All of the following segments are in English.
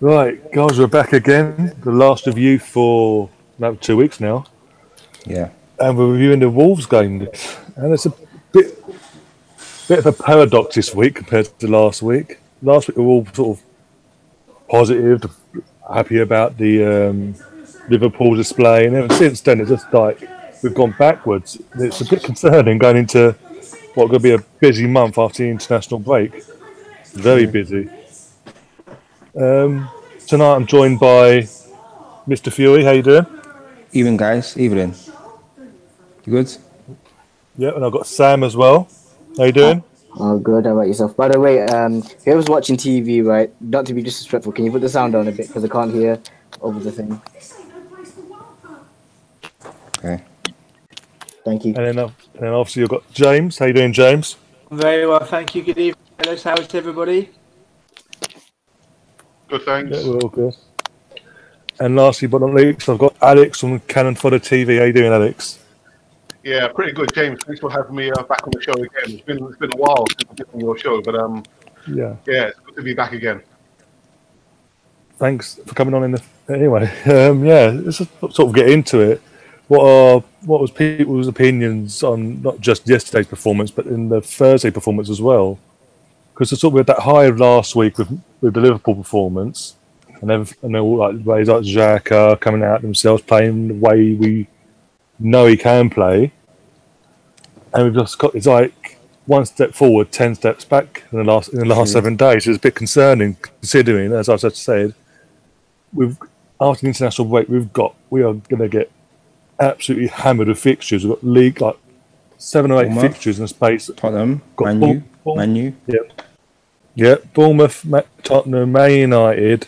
Right, guys, we're back again. The last review for about 2 weeks now, Yeah. and we're reviewing the Wolves game. And it's a bit of a paradox this week compared to last week. Last week we were all sort of positive, happy about the Liverpool display, and ever since then it's just like we've gone backwards. It's a bit concerning going into what could be a busy month after the international break. Very True. busy. Tonight I'm joined by Mrfury. How you doing? Evening, guys. Evening. You good? Yeah, and I've got Sam as well. How you Uh, doing? oh, good. How about yourself? By the way, whoever's watching TV, right? Not to be disrespectful, can you put the sound down a bit because I can't hear over the thing. Okay. Thank you. And then obviously you've got James. How you doing, James? Very well, thank you. Good evening, fellas. How is everybody? Good, thanks. Yeah, we're all good. And lastly but not least, I've got Alex from Cannon Fodder TV. How you doing, Alex? Yeah, pretty good, James. Thanks for having me back on the show again. It's been a while since I've been on your show, but Yeah. it's good to be back again. Thanks for coming on. Anyway, let's just sort of get into it. What was people's opinions on not just yesterday's performance, but in the Thursday performance as well? Because we had that high of last week with the Liverpool performance, and they're all like ways like Xhaka coming out themselves, playing the way we know he can play, and we've just got it's like one step forward, 10 steps back in the last 7 days. It's a bit concerning considering, as I just said, after the international break, we are going to get absolutely hammered with fixtures. We've got league like 7 or 8 Bournemouth, fixtures in space. Tottenham, Got Man U. Yep. Bournemouth, Tottenham, Man United,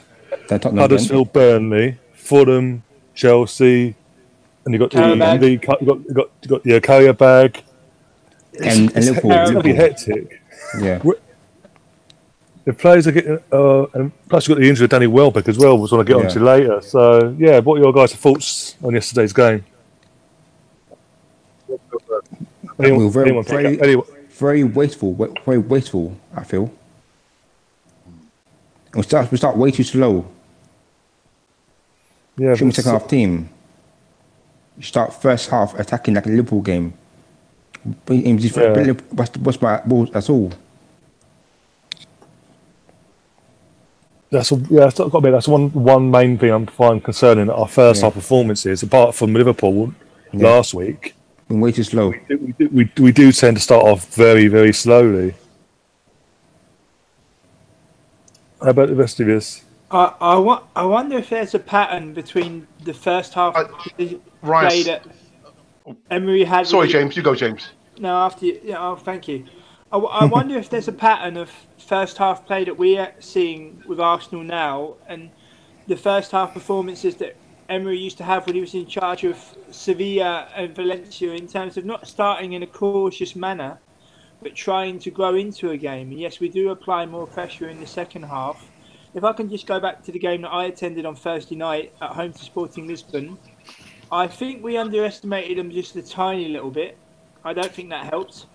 Then Tottenham Huddersfield, Burnley, Fulham, Chelsea, and you got the carrier bag. and Liverpool. It's going to be hectic. Yeah. The players are getting, and plus you've got the injury of Danny Welbeck as well, which I want to get onto later. So, what are your guys' thoughts on yesterday's game? We were very wasteful, I feel. We start way too slow. Yeah, Shouldn't be second half team. You start first half attacking like a Liverpool game. What's my balls? That's all. That's one main thing I'm finding concerning our first half performances. Apart from Liverpool last week, Been way too slow. we do tend to start off very, very slowly. How about the rest of us? I wonder if there's a pattern between the first half play that Emery had. Sorry, James. You go, James. No, after you. Yeah, thank you. I wonder if there's a pattern of first half play that we're seeing with Arsenal now, and the first half performances that Emery used to have when he was in charge of Sevilla and Valencia, in terms of not starting in a cautious manner, but trying to grow into a game. And yes, we do apply more pressure in the second half. If I can just go back to the game that I attended on Thursday night at home to Sporting Lisbon, I think we underestimated them just a tiny little bit. I don't think that helped.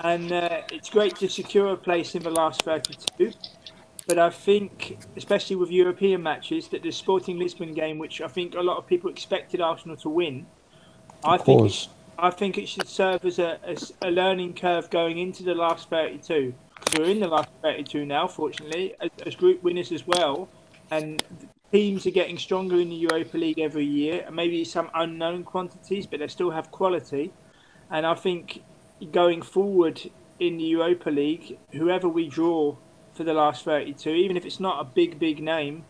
And it's great to secure a place in the last 32. But I think, especially with European matches, that the Sporting Lisbon game, which I think a lot of people expected Arsenal to win, I think it should serve as a learning curve going into the last 32. So we're in the last 32 now, fortunately, as group winners as well. And teams are getting stronger in the Europa League every year. And maybe some unknown quantities, but they still have quality. And I think going forward in the Europa League, whoever we draw for the last 32, even if it's not a big name,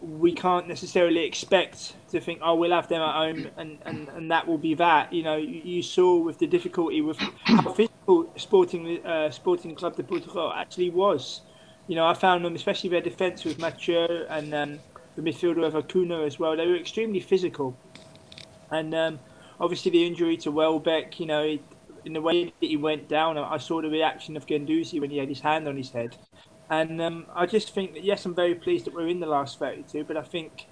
we can't necessarily expect to think, oh, we'll have them at home and that will be that. You know, you saw with the difficulty with how physical Sporting Club de Portugal actually was. You know, I found them, especially their defence with Mrfury and the midfielder of Acuna as well, they were extremely physical. And obviously the injury to Welbeck, you know, in the way that he went down, I saw the reaction of Guendouzi when he had his hand on his head. And I just think that, yes, I'm very pleased that we're in the last 32, but I think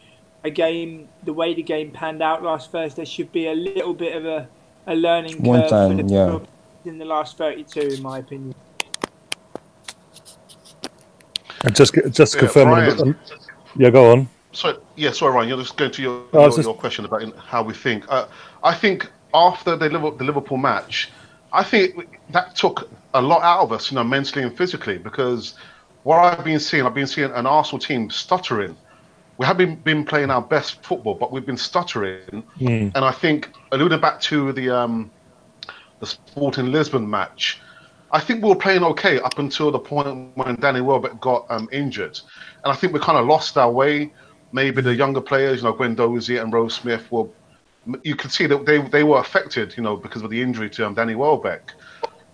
the way the game panned out last Thursday should be a little bit of a learning curve for the club in the last 32, in my opinion. And just confirming Yeah, go on. Sorry, Ryan. You're just going to I was your question about how we think. I think after the Liverpool match, I think that took a lot out of us, mentally and physically. Because what I've been seeing an Arsenal team stuttering. We have been playing our best football, but we've been stuttering. And I think alluding back to the Sporting Lisbon match, I think we were playing okay up until the point when Danny Welbeck got injured, and I think we kind of lost our way. Maybe the younger players, Guendouzi and Rose Smith, you could see that they were affected, because of the injury to Danny Welbeck.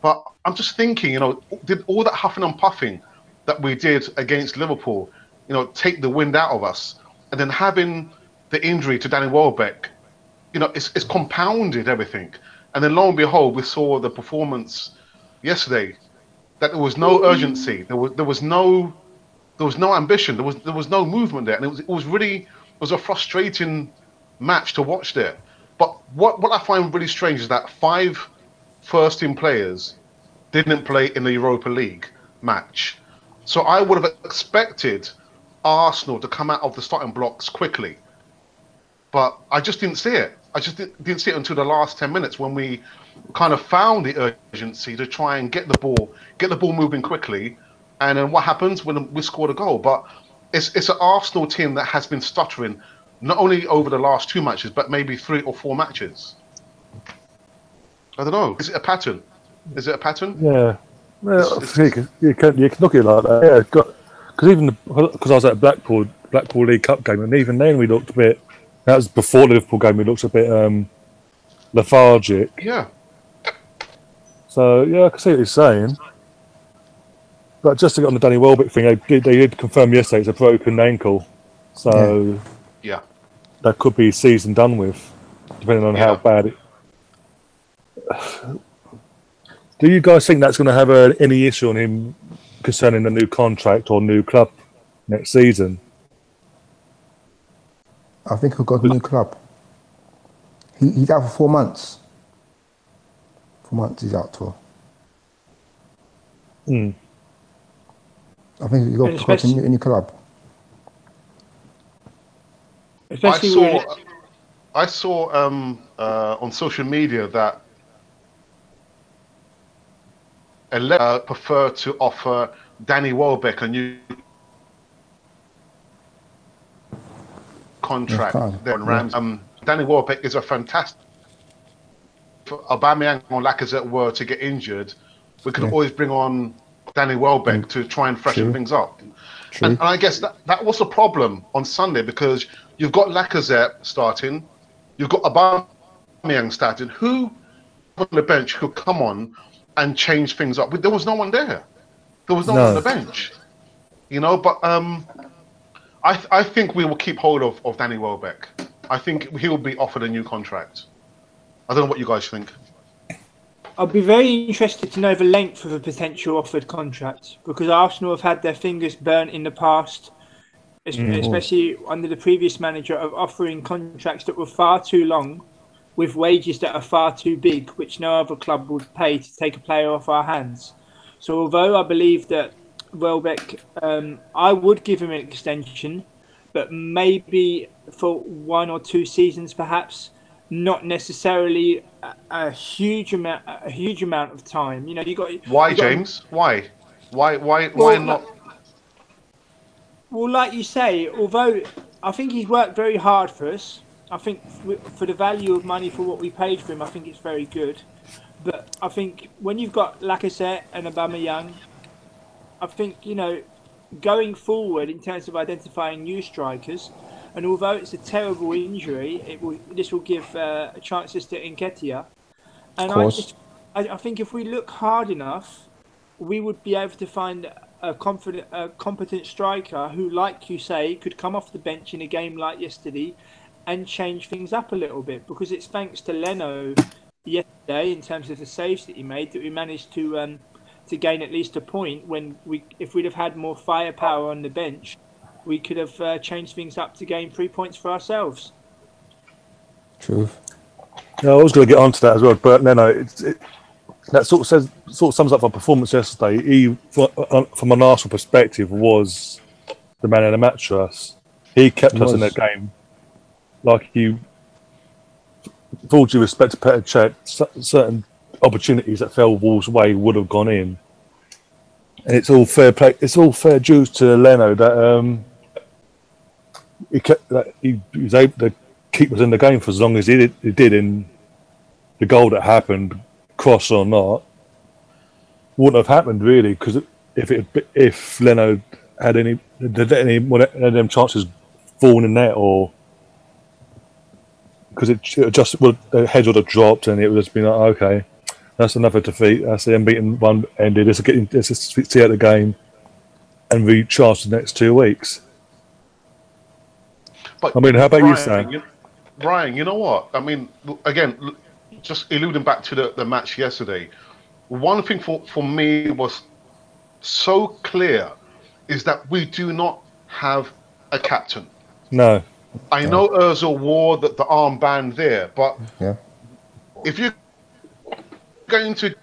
But I'm just thinking, did all that huffing and puffing that we did against Liverpool, take the wind out of us, and then having the injury to Danny Welbeck, it's compounded everything. And then lo and behold, we saw the performance yesterday that there was no urgency, there was no ambition, there was no movement there, and it was a frustrating match to watch there. But what I find really strange is that 5 first-team players didn't play in the Europa League match, so I would have expected Arsenal to come out of the starting blocks quickly, but I just didn't see it. I just didn't see it until the last 10 minutes when we kind of found the urgency to try and get the ball moving quickly. And then what happens when we scored a goal? But it's an Arsenal team that has been stuttering not only over the last 2 matches, but maybe 3 or 4 matches. I don't know. Is it a pattern? Yeah. Well, you can look at it like that. Yeah, because I was at a Blackpool League Cup game, and even then we looked a bit. That was before the Liverpool game. We looked a bit lethargic. Yeah. So yeah, I can see what he's saying. But just to get on the Danny Welbeck thing, they did confirm yesterday it's a broken ankle. So yeah, that could be season done with, depending on how bad it. Do you guys think that's going to have any issue on him concerning the new contract or new club next season? I think he'll go to a new club. He's out for 4 months. 4 months he's out for. I think he'll go to a new club. I saw on social media that Allegri prefer to offer Danny Welbeck a new contract there on Rams. Danny Welbeck is a fantastic. If Aubameyang or Lacazette were to get injured, we could always bring on Danny Welbeck to try and freshen things up. And I guess that was the problem on Sunday, because you've got Lacazette starting, you've got Aubameyang starting. Who on the bench could come on and change things up? There was no one there. There was no one on the bench. But I think we will keep hold of Danny Welbeck. I think he'll be offered a new contract. I don't know what you guys think. I'll be very interested to know the length of a potential offered contract, because Arsenal have had their fingers burnt in the past, especially under the previous manager, of offering contracts that were far too long with wages that are far too big, which no other club would pay to take a player off our hands. So although I believe that Welbeck, I would give him an extension, but maybe for 1 or 2 seasons perhaps, not necessarily a huge amount of time. Why, James? Why not? Well, like you say, although I think he's worked very hard for us, I think for the value of money for what we paid for him, I think it's very good. But I think when you've got Lacazette and Aubameyang, I think, going forward in terms of identifying new strikers, and although it's a terrible injury, this will give chances to Nketiah. And I think if we look hard enough, we would be able to find a competent striker who, like you say, could come off the bench in a game like yesterday and change things up a little bit. Because it's thanks to Leno yesterday, in terms of the saves that he made, that we managed to gain at least a point. If we'd have had more firepower on the bench, we could have changed things up to gain 3 points for ourselves. Truth. Yeah, I was going to get onto that as well, but that sort of sums up our performance yesterday. He, from an Arsenal perspective, was the man of the match for us. He kept us in the game. Like you, with all due respect to Petr Cech, certain opportunities that fell Wolves' way would have gone in. And it's all fair play. It's all fair dues to Leno that he was able to keep us in the game for as long as he did. In the goal that happened, cross or not, wouldn't have happened really, because if Leno had any one of them chances falling in net, or because it just the heads would have dropped and it would have been like, okay, that's another defeat. That's the unbeaten one ended. Let's just see out the game and recharge the next 2 weeks. But I mean, how about you, Sam? Ryan, you know what? I mean, again, just alluding back to the match yesterday, one thing for me was so clear is that we do not have a captain. No. I know Ozil wore the armband there, but if you're going to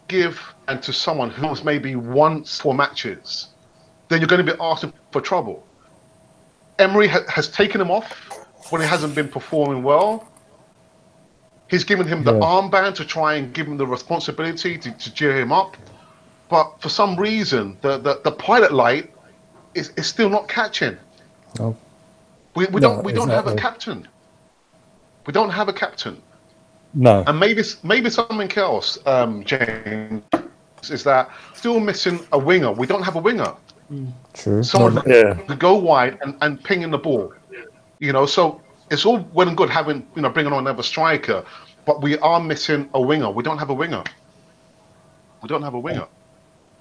give and to someone who's maybe once 4 matches, then you're going to be asking for trouble. Emery has taken him off when he hasn't been performing well. He's given him the armband to try and give him the responsibility to cheer him up. But for some reason, the pilot light is still not catching. No. We don't have a captain. We don't have a captain. No. And maybe something else, James, is that still missing a winger. We don't have a winger. True. Someone to go wide and ping in the ball. You know, so it's all well and good having, bringing on another striker, but we are missing a winger. We don't have a winger. We don't have a winger.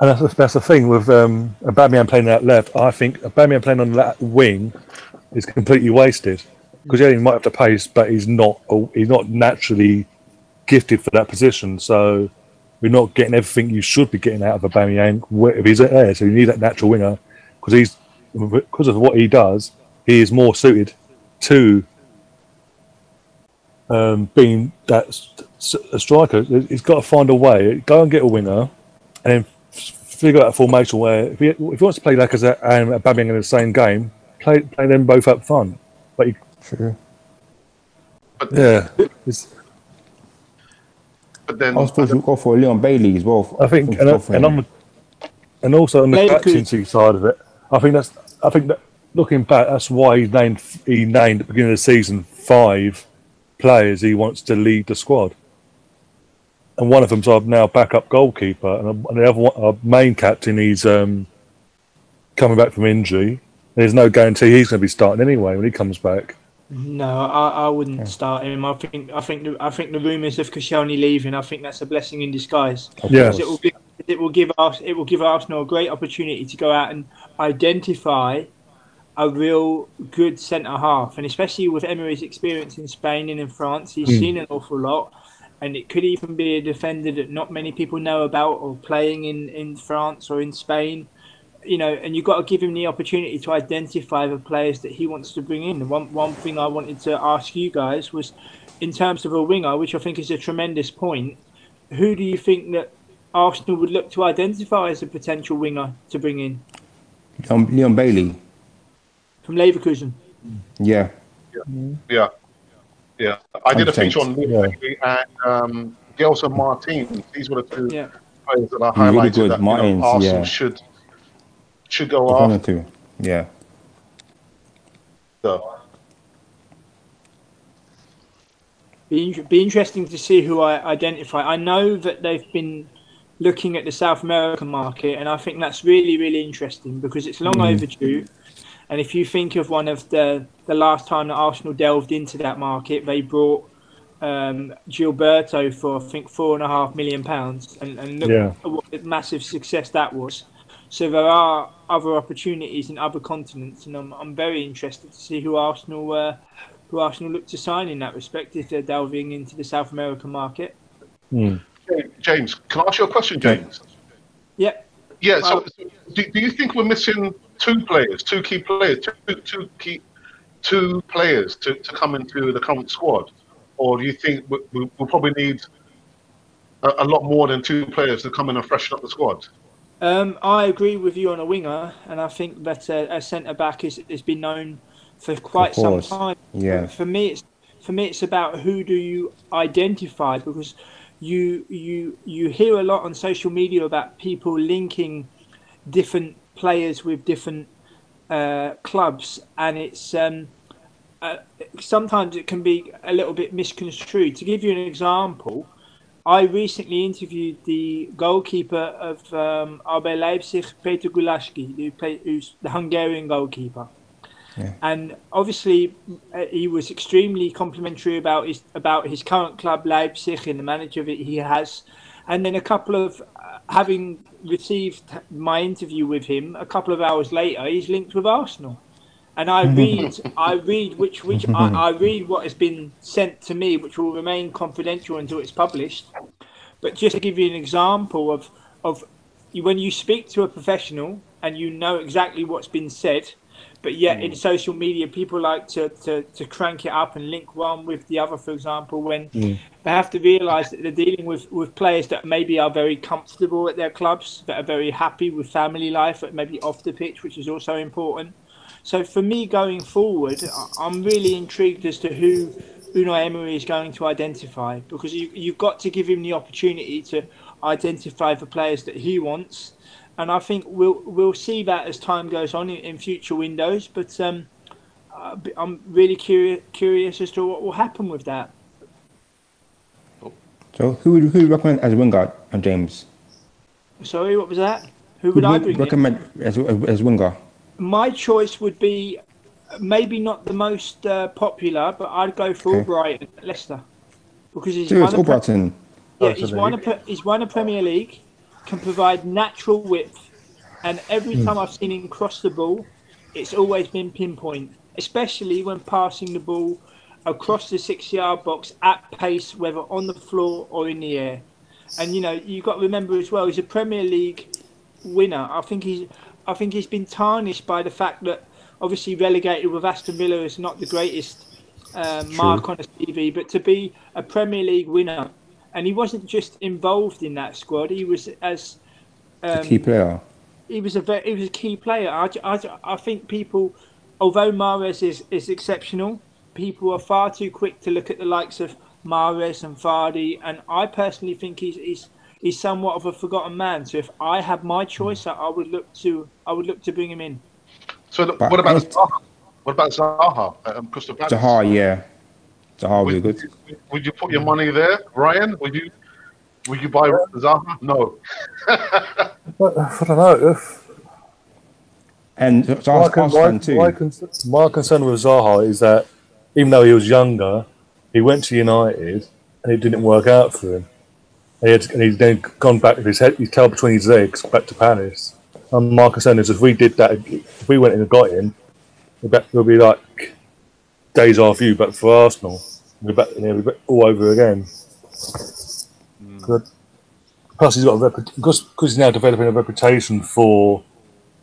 And that's the thing with Aubameyang playing that left. I think Aubameyang playing on that wing is completely wasted, because he might have the pace, but he's not naturally gifted for that position. So we're not getting everything you should be getting out of Aubameyang if he's there. So you need that natural winger, because of what he does, he is more suited to being a striker. He's got to find a way. Go and get a winger, and then figure out a formation where if he wants to play Lacazette and Aubameyang in the same game, play them both up front. But True. But then I suppose we'll go for Leon Bailey as well. I think, and also on the captaincy side of it, I think that looking back, that's why he named at the beginning of the season 5 players he wants to lead the squad. And one of them's our now backup goalkeeper, and the other one, our main captain, he's coming back from injury. There's no guarantee he's going to be starting anyway when he comes back. No, I wouldn't start him. I think the rumours of Koscielny leaving, I think that's a blessing in disguise. Yeah, it will give Arsenal a great opportunity to go out and identify a real good centre half, and especially with Emery's experience in Spain and in France, he's seen an awful lot. And it could even be a defender that not many people know about, or playing in France or in Spain. And you've got to give him the opportunity to identify the players that he wants to bring in. One thing I wanted to ask you guys was, in terms of a winger, which I think is a tremendous point, who do you think that Arsenal would look to identify as a potential winger to bring in? Leon Bailey. From Leverkusen? Yeah. Yeah. I did a feature on Mrfury and Gelson Martin. These were the 2 players that I highlighted really that Martins, Arsenal should go after. Yeah. So. Be interesting to see who I identify. I know that they've been looking at the South American market, and I think that's really, really interesting, because it's long overdue. And if you think of one of the last time that Arsenal delved into that market, they brought Gilberto for, I think, £4.5 million, and look at what a massive success that was. So there are other opportunities in other continents, and I'm very interested to see who Arsenal look to sign in that respect if they're delving into the South American market. James, can I ask you a question, James? Yeah. Yeah. So, do you think we're missing 2 players, 2 key players, two players to come into the current squad, or do you think we'll probably need a lot more than 2 players to come in and freshen up the squad? I agree with you on a winger, and I think that a centre back has been known for quite some course. time. Yeah. For me, it's about who do you identify, because you hear a lot on social media about people linking different players with different clubs, and it's sometimes it can be a little bit misconstrued. To give you an example, I recently interviewed the goalkeeper of RB Leipzig, Peter Gulaski, who's the Hungarian goalkeeper. Yeah. And obviously, he was extremely complimentary about his current club, Leipzig, and the manager that he has. And then having received my interview with him, a couple of hours later, he's linked with Arsenal. And I read what has been sent to me, which will remain confidential until it's published. But just to give you an example of when you speak to a professional and you know exactly what's been said, but yet in social media people like to crank it up and link one with the other, for example, when they have to realise that they're dealing with players that maybe are very comfortable at their clubs, that are very happy with family life, maybe off the pitch, which is also important. So for me going forward, I'm really intrigued as to who Unai Emery is going to identify, because you've got to give him the opportunity to identify the players that he wants. And I think we'll see that as time goes on in future windows. But I'm really curious as to what will happen with that. So who would you recommend as winger, James? Sorry, what was that? Who would I bring recommend as winger? My choice would be maybe not the most popular, but I'd go for Brighton at Leicester, because he's won a Premier League, can provide natural width, and every time I've seen him cross the ball, it's always been pinpoint, especially when passing the ball across the 6-yard box at pace, whether on the floor or in the air. And you've got to remember as well, he's a Premier League winner. I think he's been tarnished by the fact that obviously relegated with Aston Villa is not the greatest mark on a CV, but to be a Premier League winner, and he wasn't just involved in that squad, he was a key player. He was a key player. I think people, although Mahrez is exceptional, people are far too quick to look at the likes of Mahrez and Vardy, and I personally think he's somewhat of a forgotten man. So if I had my choice, I would look to bring him in. So what about Zaha? What about Zaha? Crystal Palace? Zaha, yeah. Zaha would be good. Would you put your money there, Ryan? Would you buy Zaha? No. I don't know. And Zaha's fan too. My concern with Zaha is that even though he was younger, he went to United and it didn't work out for him. And he's then gone back with his tail between his legs back to Paris. And my concern is if we did that, if we went in and got him, it would be like days after you, but for Arsenal, we're back all over again. Plus, he's got because he's now developing a reputation for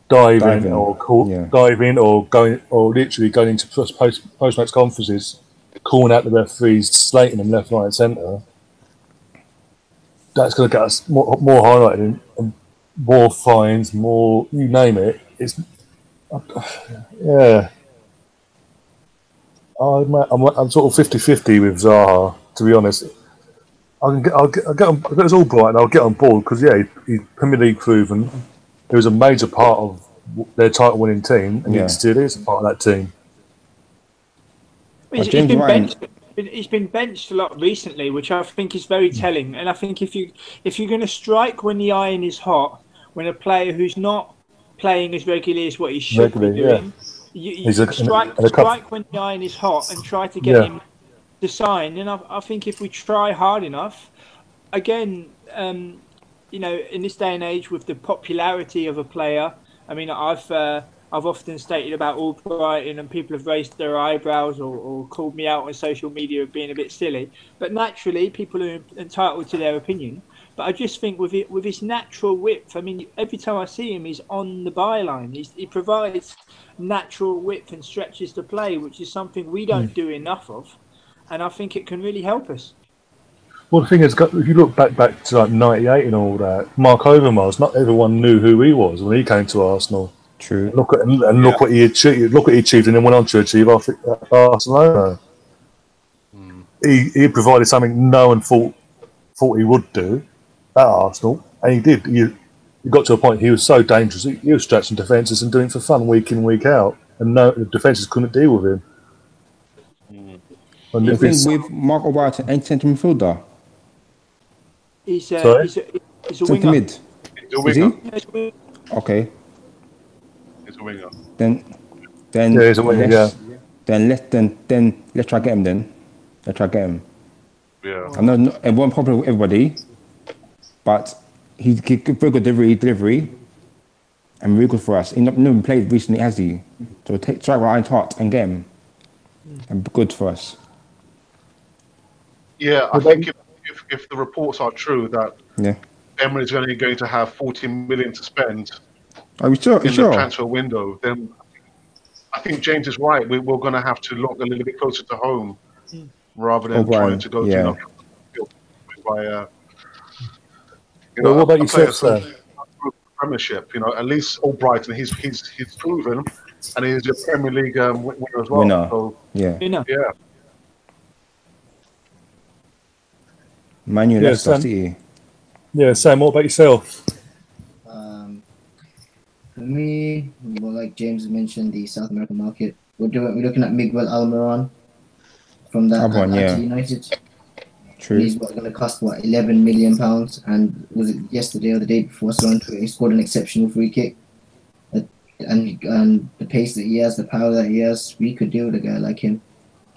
diving or going or literally going into post-match conferences, calling out the referees, slating them left, right, and centre. That's going to get us more highlighted and more fines, more you name it. It's yeah. I'm sort of 50-50 with Zaha, to be honest. I'll get us all bright and I'll get on board because he's Premier League proven. He was a major part of their title-winning team, and he still is a part of that team. He's been benched a lot recently, which I think is very telling. And I think if you're going to strike when the iron is hot, when a player who's not playing as regularly as what he should be doing, you strike when the iron is hot and try to get him to sign. And I think if we try hard enough, again, in this day and age with the popularity of a player, I mean, I've often stated about Albrighton and people have raised their eyebrows or called me out on social media of being a bit silly. But naturally, people are entitled to their opinion. But I just think with his natural width, I mean, every time I see him, he's on the byline. He provides natural width and stretches to play, which is something we don't do enough of. And I think it can really help us. Well, the thing is, if you look back to like '98 and all that, Mark Overmars, not everyone knew who he was when he came to Arsenal. True. Look what he achieved. Look what he achieved, and then went on to achieve after Barcelona. He provided something no one thought he would do at Arsenal, and he did. He got to a point he was so dangerous. He was stretching defences and doing it for fun week in, week out, and the defences couldn't deal with him. And The thing with Mark O'Brien and centre midfielder. He's a Centre winger. mid. He's a Is he? winger. Okay. He's a winger. Then Yeah, he's a winger, Then let's try get him then. Let's try get him. Yeah. I know it won't popular with everybody, but he's very good delivery, and really good for us. He's never played recently, has he? So try with Iron's heart and get him, and be good for us. Yeah, I think if the reports are true that Emery is only going to have 14 million to spend Are we sure? in the transfer window, then I think James is right. We're going to have to look a little bit closer to home rather than trying to go to by what about yourself, Sam? Premiership, at least Albrighton, he's proven, and he's a Premier League winner as well. Winner. So, Yeah. yeah. Man U, Leicester Sam. City. Yeah, Sam. What about yourself? For me, well, like James mentioned, the South American market. We're looking at Miguel Almiron from that Atlanta United. True. He's going to cost £11 million, and was it yesterday or the day before? He scored an exceptional free kick, and the pace that he has, the power that he has, we could deal with a guy like him.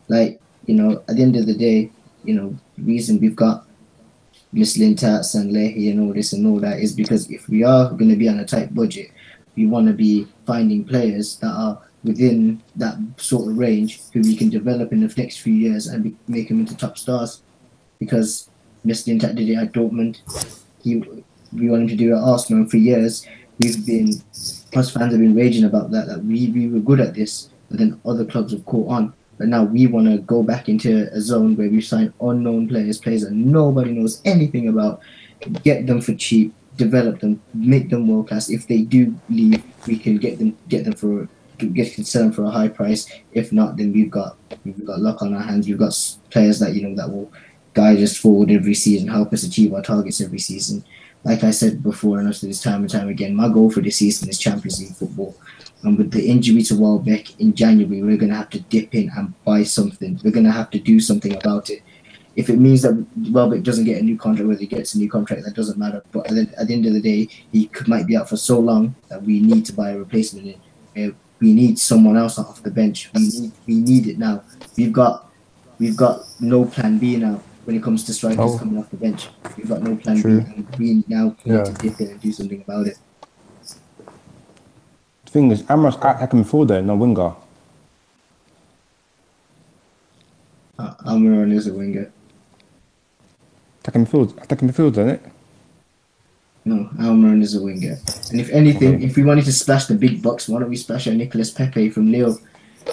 Like at the end of the day, the reason we've got Mislintat and Leahy and all this and all that is because if we are going to be on a tight budget, we want to be finding players that are within that sort of range who we can develop in the next few years and make them into top stars. Because Mislintat did it at Dortmund, we want him to do it at Arsenal, and for years us fans have been raging about that we were good at this, but then other clubs have caught on. But now we want to go back into a zone where we sign unknown players that nobody knows anything about, get them for cheap, develop them, make them world class. If they do leave, we can sell them for a high price. If not, then we've got luck on our hands. We've got players that that will guide us forward every season, help us achieve our targets every season. Like I said before, and I've said this time and time again, my goal for this season is Champions League football. And with the injury to Welbeck in January, we're going to have to dip in and buy something. We're going to have to do something about it. If it means that Welbeck doesn't get a new contract, whether he gets a new contract, that doesn't matter. But at the end of the day, he might be out for so long that we need to buy a replacement. We need someone else off the bench. We need it now. We've got no plan B now when it comes to strikers coming off the bench. We've got no plan B, and we now need to dip in and do something about it. The thing is, Amra's attacking midfielder, no winger. Almiron is a winger. Attacking midfielder, isn't it? No, Almiron is a winger. And if anything, if we wanted to splash the big bucks, why don't we splash our Nicolas Pepe from Lille?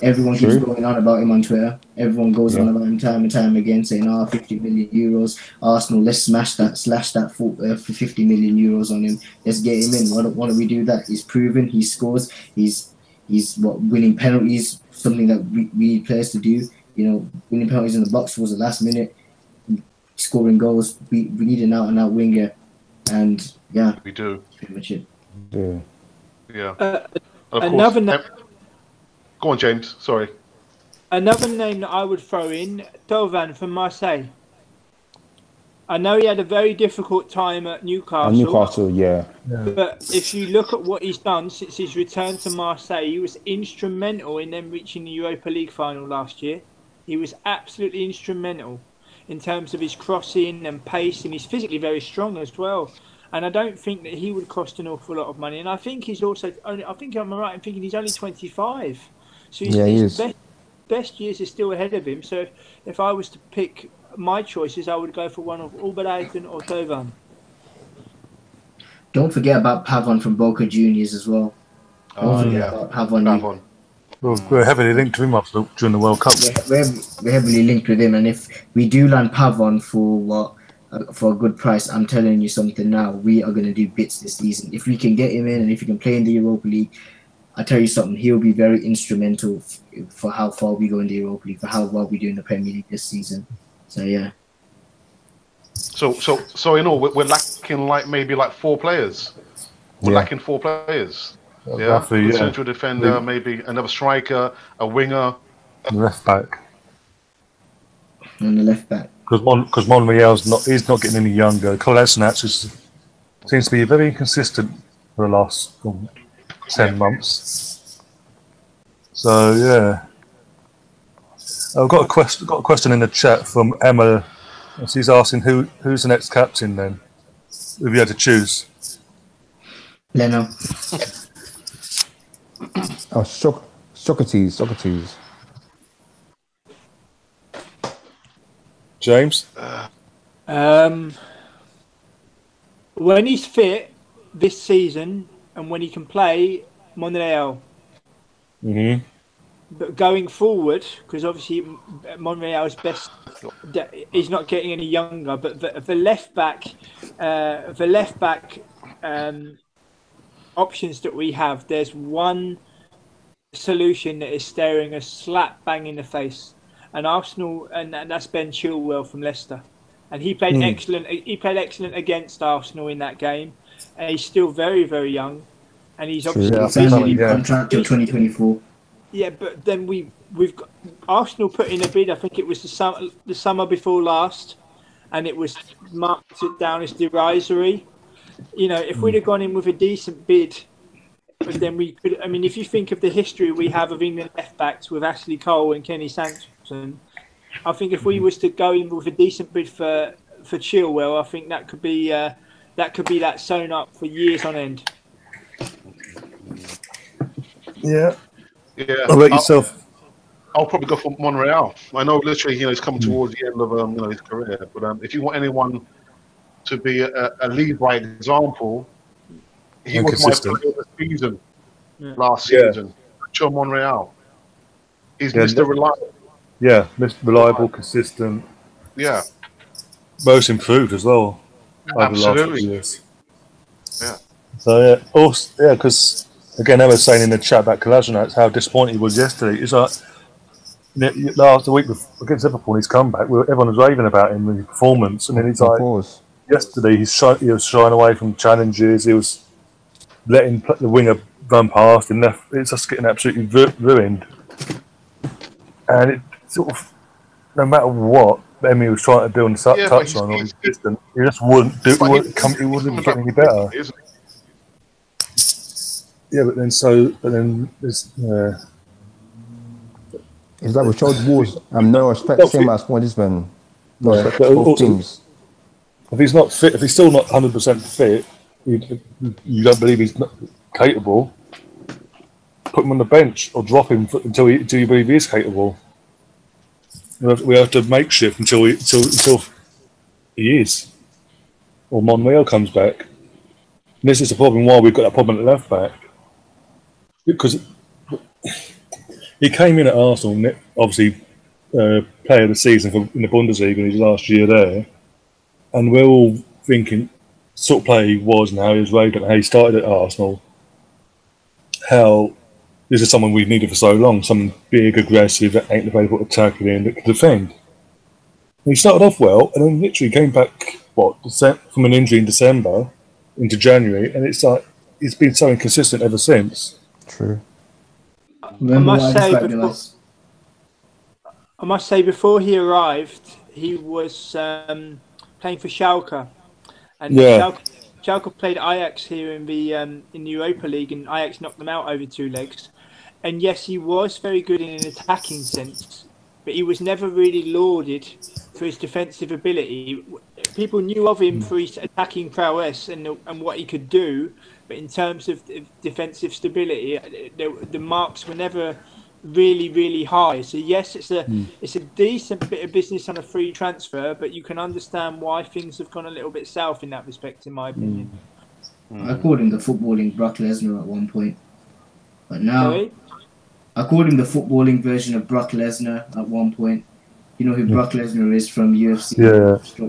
Everyone keeps going on about him on Twitter. Everyone goes on about him time and time again, saying, 50 million euros. Arsenal, let's slash that for 50 million euros on him. Let's get him in. Why don't we do that? He's proven, he scores, he's winning penalties, something that we need players to do. Winning penalties in the box was the last minute, scoring goals. We need an out-and-out winger. And we do. Pretty much it. Yeah. Another name. Go on, James. Sorry. Another name that I would throw in, Dovan from Marseille. I know he had a very difficult time at Newcastle. But if you look at what he's done since his return to Marseille, he was instrumental in them reaching the Europa League final last year. He was absolutely instrumental in terms of his crossing and pace, and he's physically very strong as well. And I don't think that he would cost an awful lot of money. And I think he's also I think I'm right in thinking he's only 25. So his best years are still ahead of him. So if I was to pick my choices, I would go for one of Albrighton or Dovan. Don't forget about Pavon from Boca Juniors as well. About Pavon. We're heavily linked to him during the World Cup. We're heavily linked with him, and if we do land Pavon for for a good price, I'm telling you something now. We are going to do bits this season. If we can get him in and if he can play in the Europa League, I tell you something, he'll be very instrumental for how far we go in the Europa League, for how well we do in the Premier League this season. So yeah. So in all, we're lacking maybe 4 players. We're Yeah. lacking 4 players. Yeah, Roughly, a yeah. central defender, maybe another striker, a winger. Left back. On the left back. Because he's not getting any younger. Kolasinac seems to be very inconsistent for the last 10 months. So yeah, I've got a question in the chat from Emma. She's asking who's the next captain then, if you had to choose. Leno. Oh, Socrates. James? When he's fit this season and when he can play, Monreal. Mm-hmm. But going forward, because obviously Monreal's best, he's not getting any younger. But the left back options that we have, there's one solution that is staring us slap bang in the face, and Arsenal, and that's Ben Chilwell from Leicester, and he played excellent. He played excellent against Arsenal in that game, and he's still very, very young, and he's obviously Signed a new contract till 2024. Yeah, but then we've got Arsenal put in a bid. I think it was the summer before last, and it was marked it down as derisory. You know, if we'd have gone in with a decent bid, then we could. I mean, if you think of the history we have of England left backs with Ashley Cole and Kenny Sanderson, I think if we was to go in with a decent bid for Chilwell, I think that could be that sewn up for years on end. Yeah. Yeah. How about yourself? I'll probably go for Monreal. I know, literally, he's coming towards the end of his career. But if you want anyone to be a lead by example, he was my player of the season last season. Joe Monreal. He's Mr. Reliable. Yeah, Mr. Reliable, consistent. Yeah. Most improved as well over the last few years. Yeah. So yeah, because again, I was saying in the chat about Kolasinac how disappointed he was yesterday. It's like last week against Liverpool, his comeback, everyone was raving about him and his performance, and then he's like, yesterday he was shying away from challenges. He was letting the winger run past and it's just getting absolutely ruined. And it sort of, no matter what Emi was trying to do on the touchline or his distance, he just wouldn't do. He wouldn't get any better. Yeah, but then there's. It's like we showed Wolves. No respect to him as this man. No respect to both teams. If he's not fit, if he's still not 100% fit, you don't believe he's not capable. Put him on the bench or drop him until you believe he is capable. We have to makeshift until he is, or Monreal comes back. And this is the problem. Why we've got that problem at left back, because he came in at Arsenal, obviously player of the season in the Bundesliga in his last year there, and we're all thinking sort of player he was and how he was rated and how he started at Arsenal. How this is someone we've needed for so long, someone big, aggressive, that ain't available to tackle in, that can defend. And he started off well, and then literally came back from an injury in December into January, and it's like he's been so inconsistent ever since. True. I must say, before he arrived, he was playing for Schalke, and Schalke played Ajax here in the Europa League, and Ajax knocked them out over 2 legs. And yes, he was very good in an attacking sense, but he was never really lauded for his defensive ability. People knew of him for his attacking prowess and what he could do, but in terms of defensive stability, the marks were never really, really high. So yes, it's a decent bit of business on a free transfer, but you can understand why things have gone a little bit south in that respect, in my opinion. I called him the footballing Brock Lesnar at one point, but now I called him the footballing version of Brock Lesnar at one point. You know who Brock Lesnar is from UFC,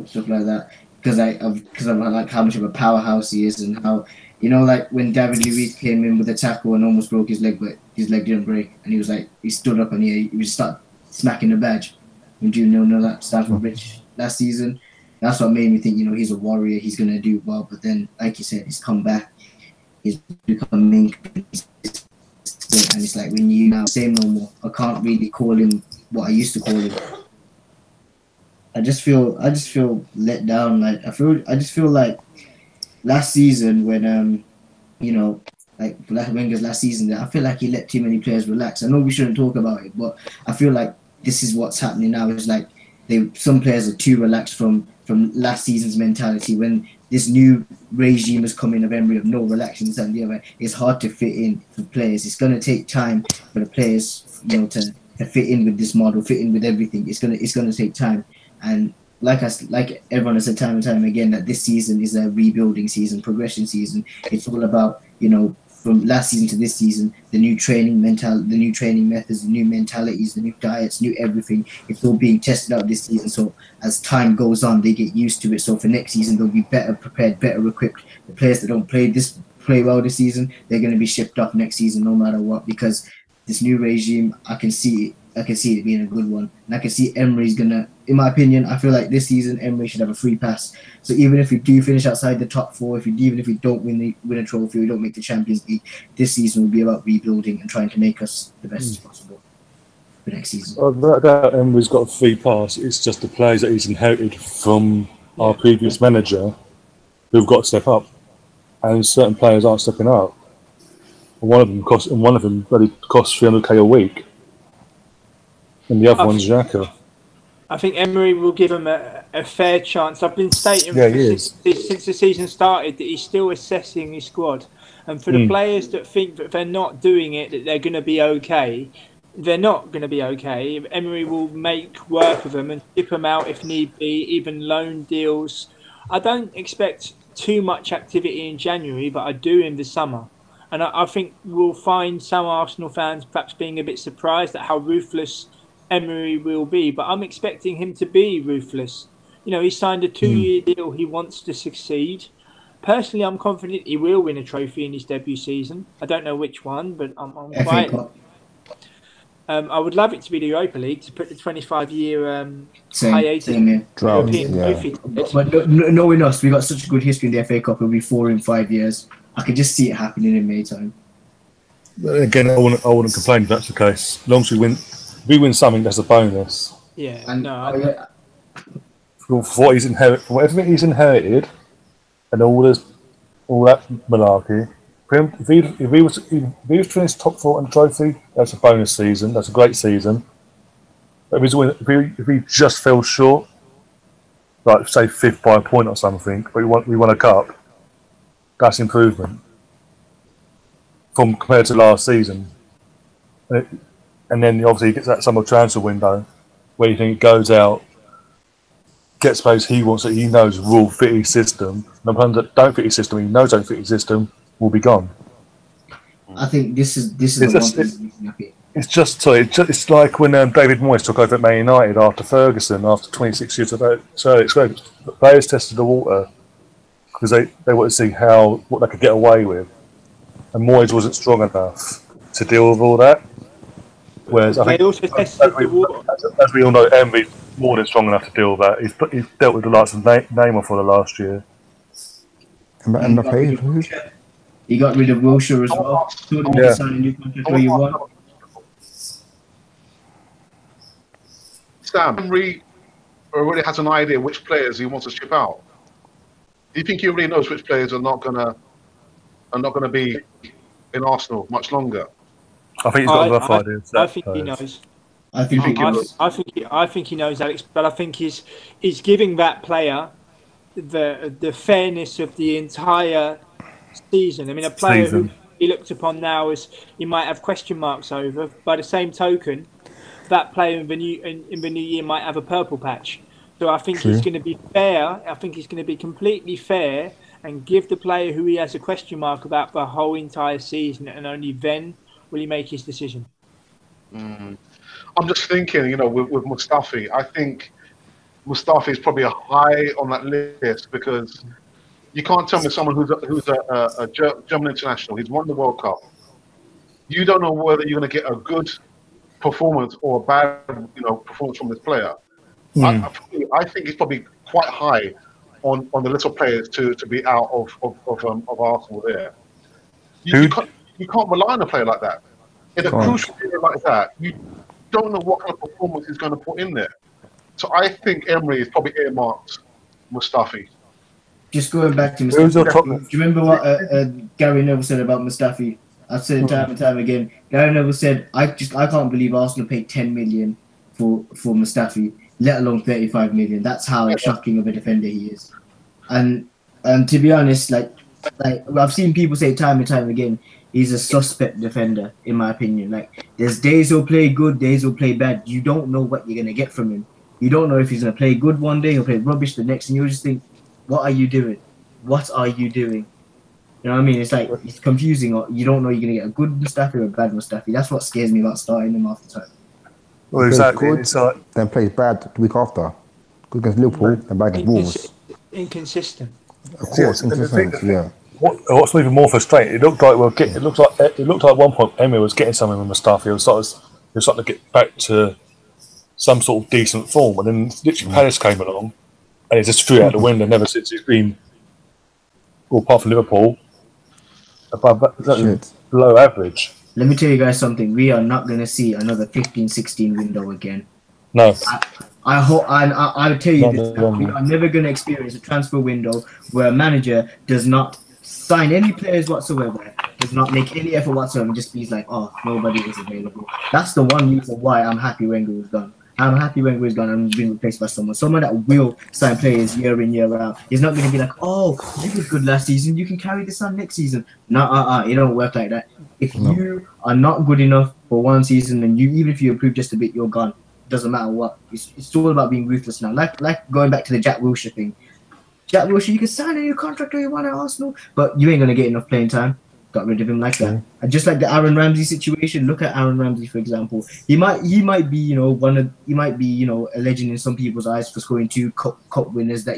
stuff like that. because of like how much of a powerhouse he is, and how, you know, like when David Luiz came in with a tackle and almost broke his leg, but his leg didn't break, and he was like, he stood up and he just started smacking the badge. And do you know that Stamford Bridge last season? That's what made me think, you know, he's a warrior, he's gonna do well. But then, like you said, he's come back, he's becoming consistent, and it's like, when you now say no more, I can't really call him what I used to call him. I just feel let down. Like I just feel like last season when you know, like Wenger's last season, I feel like he let too many players relax. I know we shouldn't talk about it, but I feel like this is what's happening now. It's like some players are too relaxed from last season's mentality. When this new regime has come in of Emery of no relaxing and the other, it's hard to fit in for players. It's going to take time for the players, you know, to fit in with this model, fit in with everything. It's gonna take time. And like everyone has said time and time again, that this season is a rebuilding season, progression season. It's all about, you know, from last season to this season, the new training methods, the new mentalities, the new diets, new everything. It's all being tested out this season. So as time goes on, they get used to it. So for next season, they'll be better prepared, better equipped. The players that don't play well this season, they're going to be shipped off next season, no matter what, because this new regime, I can see it being a good one. And I can see Emery's gonna, in my opinion, I feel like this season Emery should have a free pass. So even if we do finish outside the top four, even if we don't win a trophy, we don't make the Champions League, this season will be about rebuilding and trying to make us the best as possible for next season. Without doubt, Emery's got a free pass. It's just the players that he's inherited from our previous manager who've got to step up, and certain players aren't stepping up. One of them costs $300k a week. And the other one's Xhaka. I think Emery will give him a fair chance. I've been stating since the season started that he's still assessing his squad. And for the players that think that they're not doing it, that they're going to be okay, they're not going to be okay. Emery will make work of them and ship them out if need be, even loan deals. I don't expect too much activity in January, but I do in the summer. And I think we'll find some Arsenal fans perhaps being a bit surprised at how ruthless Emery will be, but I'm expecting him to be ruthless. You know, he signed a 2-year deal. He wants to succeed. Personally, I'm confident he will win a trophy in his debut season. I don't know which one, but I'm quite. I would love it to be the Europa League, to put the 25-year hiatus European trophy. But knowing us, we got such a good history in the FA Cup. It'll be 4 in 5 years. I can just see it happening in May time. Again, I wouldn't complain if that's the case. As long as we win something, that's a bonus. Yeah, and for what he's inherited, for everything he's inherited, and all that malarkey. If he was to finish top 4 and trophy, that's a bonus season. That's a great season. But if he just fell short, like say 5th by a point or something, but we won a cup, that's improvement from compared to last season. And then obviously he gets that summer transfer window where you think it goes out, gets players he wants that he knows will fit his system. And the players that don't fit his system, he knows don't fit his system, will be gone. I think this is it's like when David Moyes took over at Man United after Ferguson, after 26 years of Sir Alex Ferguson. The players tested the water because they wanted to see what they could get away with, and Moyes wasn't strong enough to deal with all that. Whereas I think, as we all know, Emery's more than strong enough to deal with that. He's dealt with the likes of Neymar for the last year. He got rid of Wilshere as well. Signed a new contract where you want. Sam, Emery already has an idea which players he wants to ship out. Do you think he already knows which players are not gonna be in Arsenal much longer? I think he's got a rough idea. I think he knows. I think he knows, Alex. But I think he's giving that player the fairness of the entire season. I mean, a player who he looked upon now as he might have question marks over. By the same token, that player in the new year might have a purple patch. So I think he's going to be fair. I think he's going to be completely fair and give the player who he has a question mark about the whole entire season, and only then will he make his decision. I'm just thinking, with Mustafi, I think Mustafi is probably a high on that list because you can't tell me someone who's a German international. He's won the World Cup. You don't know whether you're going to get a good performance or a bad, performance from this player. I think he's probably quite high on the list of players to be out of Arsenal there. You can't rely on a player like that. In a crucial period like that, you don't know what kind of performance he's going to put in there. So I think Emery is probably earmarked Mustafi. Just going back to Mustafi. Do you remember what Gary Neville said about Mustafi? I've said it time and time again. Gary Neville said, I can't believe Arsenal paid 10 million for Mustafi, let alone 35 million. That's how shocking of a defender he is. And to be honest, like I've seen people say time and time again, he's a suspect defender, in my opinion. Like, there's days he'll play good, days he'll play bad. You don't know what you're going to get from him. You don't know if he's going to play good one day, he'll play rubbish the next, and you'll just think, what are you doing? What are you doing? You know what I mean? It's like, it's confusing. Or you don't know you're going to get a good Mustafi or a bad Mustafi. That's what scares me about starting him after time. Well, exactly. Good, then plays bad the week after. Good against Liverpool and bad against Wolves. Inconsistent. Of course, inconsistent. Yeah. What's even more frustrating? It looked like at one point Emery was getting something with Mustafi. It was starting to get back to some sort of decent form, and then literally Palace came along, and he just threw it out the window. Never since he's been, well, apart from Liverpool, below average. Let me tell you guys something. We are not going to see another 15-16 window again. No. I hope, and I will tell you this: we are never going to experience a transfer window where a manager does not sign any players whatsoever, does not make any effort whatsoever, and just feels like, oh, nobody is available. That's the one reason why I'm happy Wenger is gone. I'm happy Wenger is gone and being replaced by someone that will sign players year in, year out. He's not going to be like, oh, you did good last season, you can carry this on next season. No, it don't work like that. If you are not good enough for one season, and even if you improve just a bit, you're gone. It doesn't matter what. It's all about being ruthless now. Like going back to the Jack Wilshere thing. Jack Wilshere, you can sign a new contract or you want at Arsenal, but you ain't going to get enough playing time. Got rid of him like that. And just like the Aaron Ramsey situation, look at Aaron Ramsey, for example. He might be, a legend in some people's eyes for scoring 2 cup winners that,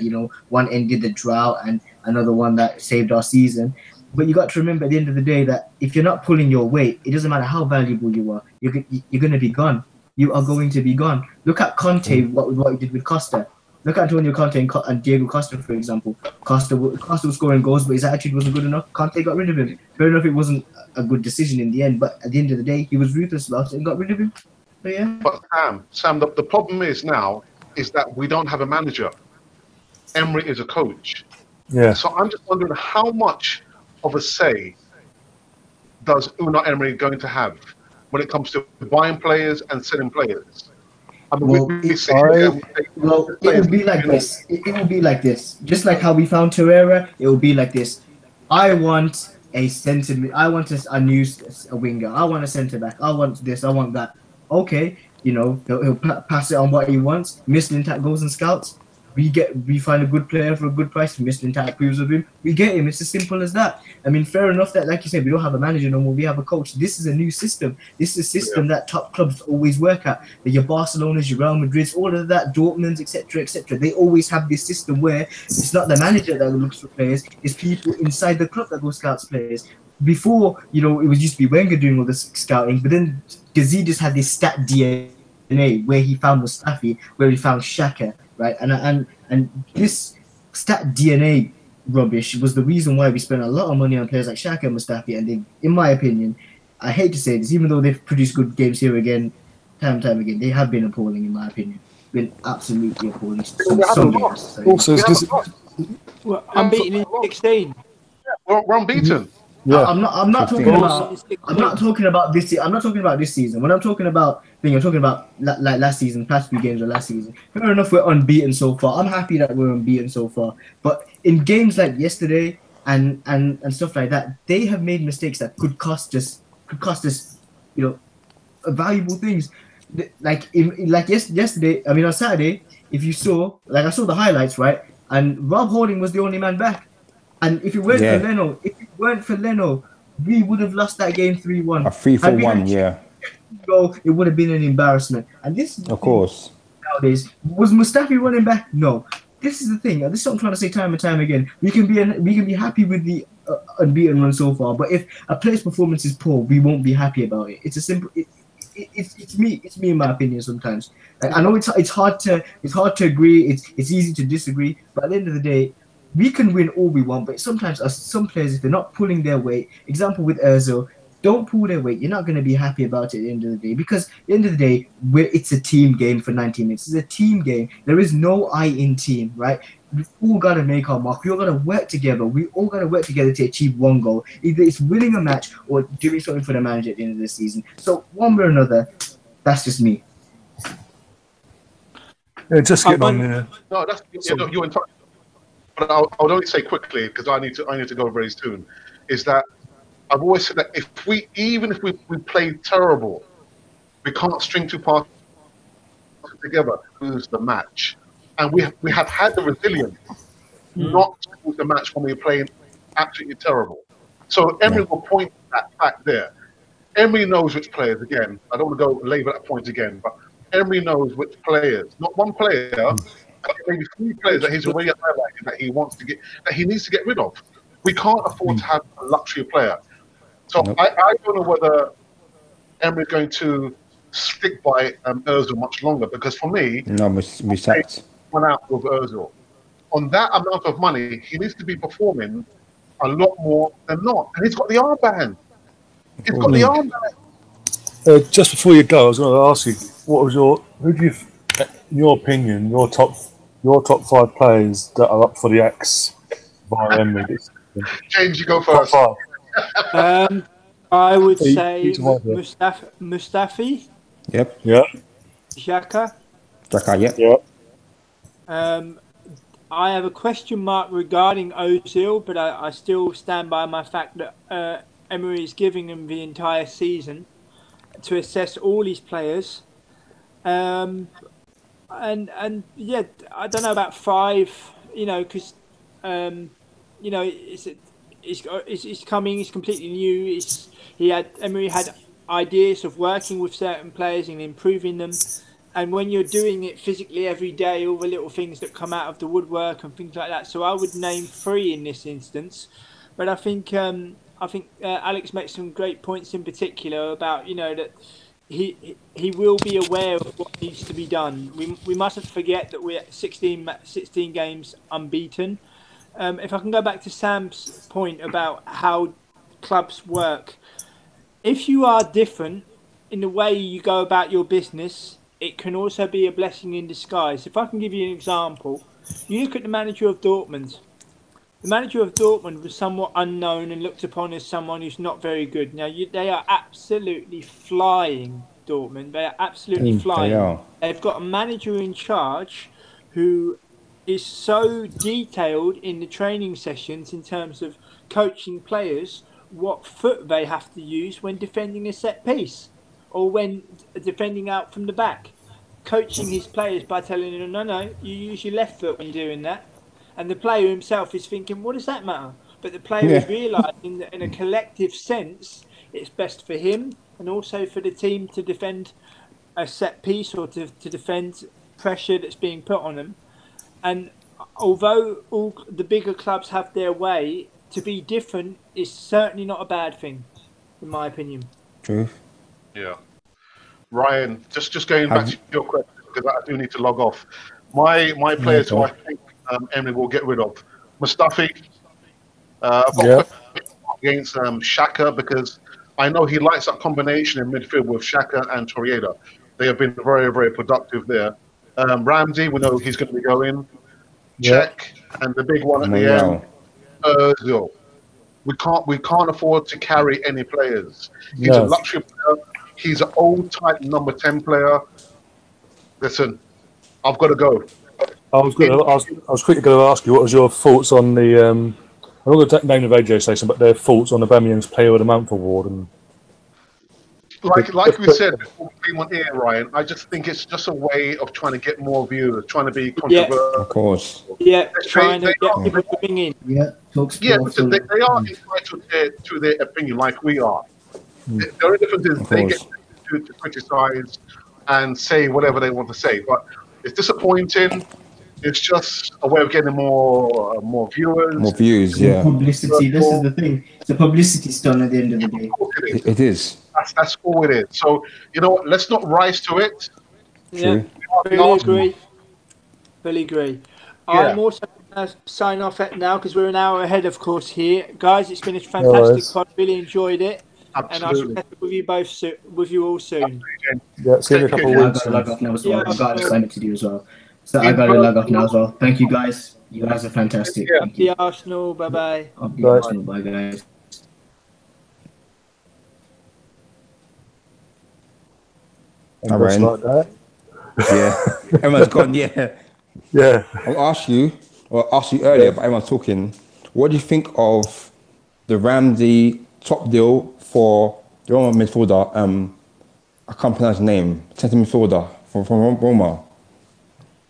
one ended the drought and another one that saved our season. But you got to remember at the end of the day that if you're not pulling your weight, it doesn't matter how valuable you are, you're going to be gone. You are going to be gone. Look at Conte, what he did with Costa. Look at Antonio Conte and Diego Costa, for example. Costa was scoring goals, but his attitude wasn't good enough. Conte got rid of him. Fair enough, it wasn't a good decision in the end, but at the end of the day, he was ruthless about it and got rid of him. So, yeah. But Sam, the problem is that we don't have a manager. Emery is a coach. Yeah. So I'm just wondering how much of a say does Unai Emery going to have when it comes to buying players and selling players? I mean, it will be like this. It will be like this. Just like how we found Torreira, it will be like this. I want a centre. I want a winger. I want a centre back. I want this. I want that. Okay, he'll pass it on what he wants. Mislintat goes and scouts. We find a good player for a good price. Mislintat approves of him. We get him. It's as simple as that. I mean, fair enough that, like you said, we don't have a manager no more. We have a coach. This is a new system. This is a system that top clubs always work at. Your Barcelonas, your Real Madrids, all of that, Dortmunds, etc., etc. They always have this system where it's not the manager that looks for players. It's people inside the club that go scouts players. Before, it used to be Wenger doing all this scouting, but then Gazidis had this stat DNA where he found Mustafi, where he found Xhaka. Right, and this stat DNA rubbish was the reason why we spent a lot of money on players like Xhaka and Mustafi. And they, in my opinion, I hate to say this, even though they've produced good games here again, time and time again, they have been appalling, in my opinion. Been absolutely appalling. Some games. Also, well, unbeaten in 16. We're unbeaten. Yeah. I'm not talking about this. I'm not talking about this season. When I'm talking about, I'm talking about like last season, past few games of last season. Fair enough, we're unbeaten so far. I'm happy that we're unbeaten so far. But in games like yesterday and stuff like that, they have made mistakes that could cost us, valuable things. Yesterday. I mean, on Saturday, if you saw, I saw the highlights, right? And Rob Holding was the only man back. And if it weren't for Leno, we would have lost that game 3-1. A 3-4-1, yeah. It would have been an embarrassment. And this, of course, now nowadays. Was Mustafi running back? No. This is the thing. This is what I'm trying to say time and time again. We can be happy with the unbeaten run so far, but if a player's performance is poor, we won't be happy about it. It's a simple. It's me. It's me in my opinion. Sometimes I know it's hard to agree. It's easy to disagree, but at the end of the day, we can win all we want. But sometimes some players, if they're not pulling their weight, example with Özil, don't pull their weight. You're not going to be happy about it at the end of the day, because at the end of the day, it's a team game for 90 minutes. It's a team game. There is no I in team, right? We all got to make our mark. We all got to work together. We all got to work together to achieve one goal. Either it's winning a match or doing something for the manager at the end of the season. So one way or another, that's just me. Yeah, just getting on there. No, that's you're in touch. But I would only say quickly, because I need to go very soon, is that I've always said that even if we play terrible, we can't string two parts together to lose the match. And we have had the resilience not to lose the match when we're playing absolutely terrible. So Emery will point that fact there. Emery knows which players, again, I don't want to go labour that point again, but Emery knows which players, not one player, but maybe 3 players that he's already highlighted that he needs to get rid of. We can't afford to have a luxury player. So I don't know whether Emery is going to stick by Özil much longer, because for me, we sacked. Went out with Özil. On that amount of money, he needs to be performing a lot more than not. And he's got the armband. He's got the armband. Just before you go, I was going to ask you, what was in your opinion, your top 5 players that are up for the axe via Emery? James, you go first. I would say Mustafi. Yep. Yeah. Xhaka, yep. Yeah. I have a question mark regarding Ozil, but I still stand by my fact that Emery is giving him the entire season to assess all his players. And yeah, I don't know about 5, because it's coming. It's completely new. Emery had ideas of working with certain players and improving them. And when you're doing it physically every day, all the little things that come out of the woodwork and things like that. So I would name 3 in this instance. But I think Alex makes some great points in particular about that he will be aware of what needs to be done. We mustn't forget that we're 16 games unbeaten. If I can go back to Sam's point about how clubs work, if you are different in the way you go about your business, it can also be a blessing in disguise. If I can give you an example, you look at the manager of Dortmund. The manager of Dortmund was somewhat unknown and looked upon as someone who's not very good. Now, they are absolutely flying, Dortmund. They are absolutely flying. They've got a manager in charge who is so detailed in the training sessions in terms of coaching players what foot they have to use when defending a set piece or when defending out from the back, coaching his players by telling them, no, you use your left foot when doing that. And the player himself is thinking, what does that matter? But the player is realising that in a collective sense, it's best for him and also for the team to defend a set piece or to defend pressure that's being put on them. And although all the bigger clubs have their way, to be different is certainly not a bad thing, in my opinion. True. Yeah. Ryan, just going back to your question, because I do need to log off. My players who I think Emery will get rid of. Mustafi. I've got against Xhaka, because I know he likes that combination in midfield with Xhaka and Torreira. They have been very, very productive there. Ramsey, we know he's going to be going. Check. And the big one at the end, Özil. We can't afford to carry any players. He's a luxury player. He's an old type number 10 player. Listen, I've got to go. I was quickly going to ask you, what was your thoughts on the I'm not going to name the radio station, but their thoughts on the Aubameyang's Player of the Month award? And like we said before we came on air, Ryan, I just think it's just a way of trying to get more viewers, trying to be controversial. Of course. Yeah, trying to get people coming in. Yeah, they are entitled to their opinion, like we are. The only difference is they get to criticise and say whatever they want to say. But It's disappointing. It's just a way of getting more viewers. More views, yeah. Publicity. This is the thing. It's a publicity stunt at the end of the day. It is. That's all it is. So you know what? Let's not rise to it. Yeah, True. fully agree. Fully agree. Yeah. I'm also going to sign off now because we're an hour ahead, of course, here. Guys, it's been a fantastic pod. Really enjoyed it. Absolutely. And I shall catch up with you both with you all soon. Yeah, see you in a couple of I've weeks. got to log off now as well. Yeah. I've got an assignment to do as well. So I got to log off now as well. Thank you guys. You guys are fantastic. Yeah. Thank you. The Arsenal. Bye-bye. Up the Bye. Arsenal. Bye, guys. And All just right. like that. Yeah. Everyone's gone, yeah. Yeah. I'll ask you earlier, but everyone's talking. What do you think of the Ramsey top deal for the Roma midfielder? I can't pronounce his name. Centre midfielder from Roma.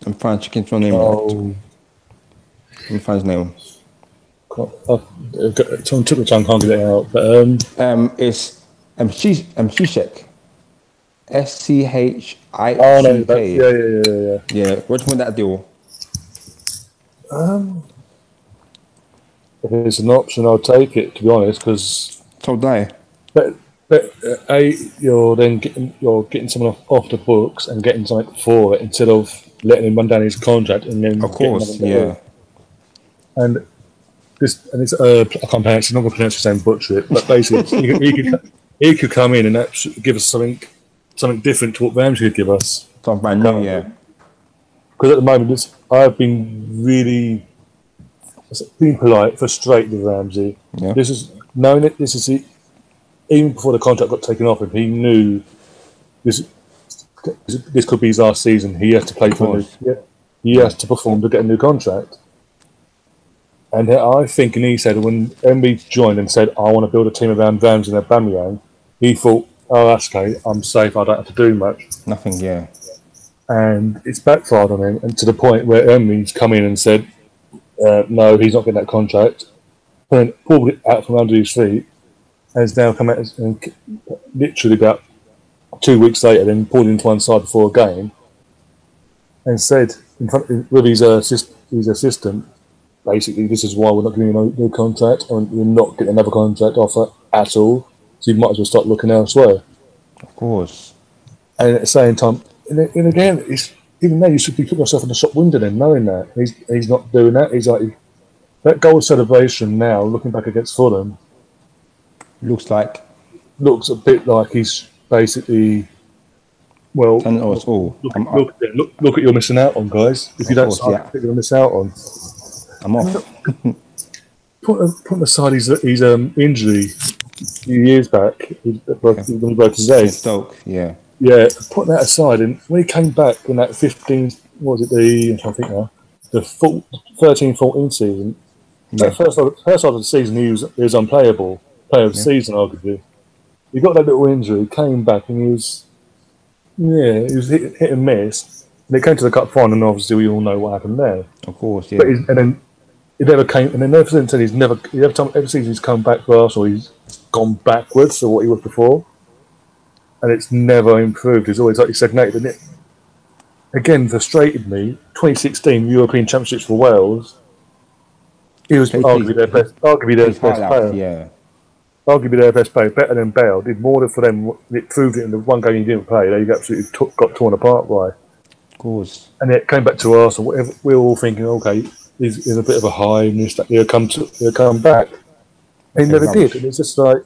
I'm trying to check his name out. Let me find his name. It's on tip of the tongue, can't get it out. But It's Mrfury. SCHICK. oh no, yeah. Yeah. What do you think of that deal? If it's an option, I'll take it. To be honest, because So die. you're getting someone off the books and getting something for it instead of letting him run down his contract and then Of course, yeah. And it's I can't pronounce. I'm not going to pronounce the same butcher it, but basically he could come in and actually give us something different to what Ramsey could give us. Something brand new, yeah. Because at the moment, I've been really being polite, frustrated with Ramsey. Yeah. This is knowing it. This is it. Even before the contract got taken off him, he knew this could be his last season. He has to play for he has to perform to get a new contract. And I think, and he said when Emery joined and said, "I want to build a team around Ramsey and Aubameyang," he thought, "Oh, that's okay. I'm safe. I don't have to do much." Nothing, yeah. And it's backfired on him, and to the point where Emery's come in and said, "No, he's not getting that contract." And pulled it out from under his feet, and has now come out and literally about 2 weeks later, then pulled into one side before a game, and said with his assistant, basically, this is why we're not giving you a new contract, and you're not getting another contract offer at all. So you might as well start looking elsewhere. Of course. And at the same time, and again, even though you should be putting yourself in the shop window then, knowing that. He's not doing that. He's like, that goal celebration now, looking back against Fulham, Looks looks a bit like he's basically, well, telling us all. look at you're missing out on, guys. If you don't sign, you're going to miss out on. I'm off. Putting aside his injury a few years back, when he broke his leg. Stoke, yeah. Yeah, putting that aside, and when he came back in that 15, what was it, I'm trying to think now, the 13-14 season, that first half of the season he was unplayable, player of the season arguably. He got that little injury, came back, and he was hit and miss. And it came to the cup final, and obviously we all know what happened there. Of course, yeah. But and then it never came, and then ever since then every season he's come back for Arsenal, he's gone backwards to what he was before. And it's never improved. It's always, like you said, Nate, and it again frustrated me. 2016 European Championships for Wales, he was arguably their best player. Yeah. Arguably their best player, better than Bale. Did more for them. It proved it in the one game he didn't play. They absolutely got torn apart by. Of course. And it came back to Arsenal. We were all thinking, okay, he's a bit of a high, and he'll come back. And he never did. And it's just like.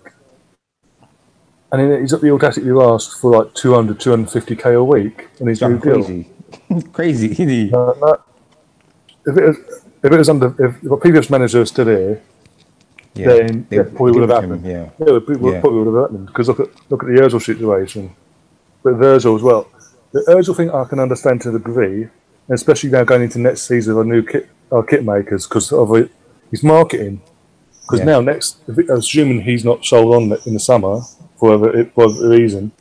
And then he's got the audacity to ask for like 200, 250k a week, and he's new crazy. Crazy, isn't he? If the previous manager was still here, then probably would have happened. Probably would have happened because look at the Özil situation, but Özil as well. The Özil thing I can understand to a degree, and especially now going into next season with our kit makers because of his marketing. Because now assuming he's not sold on in the summer. For whatever reason,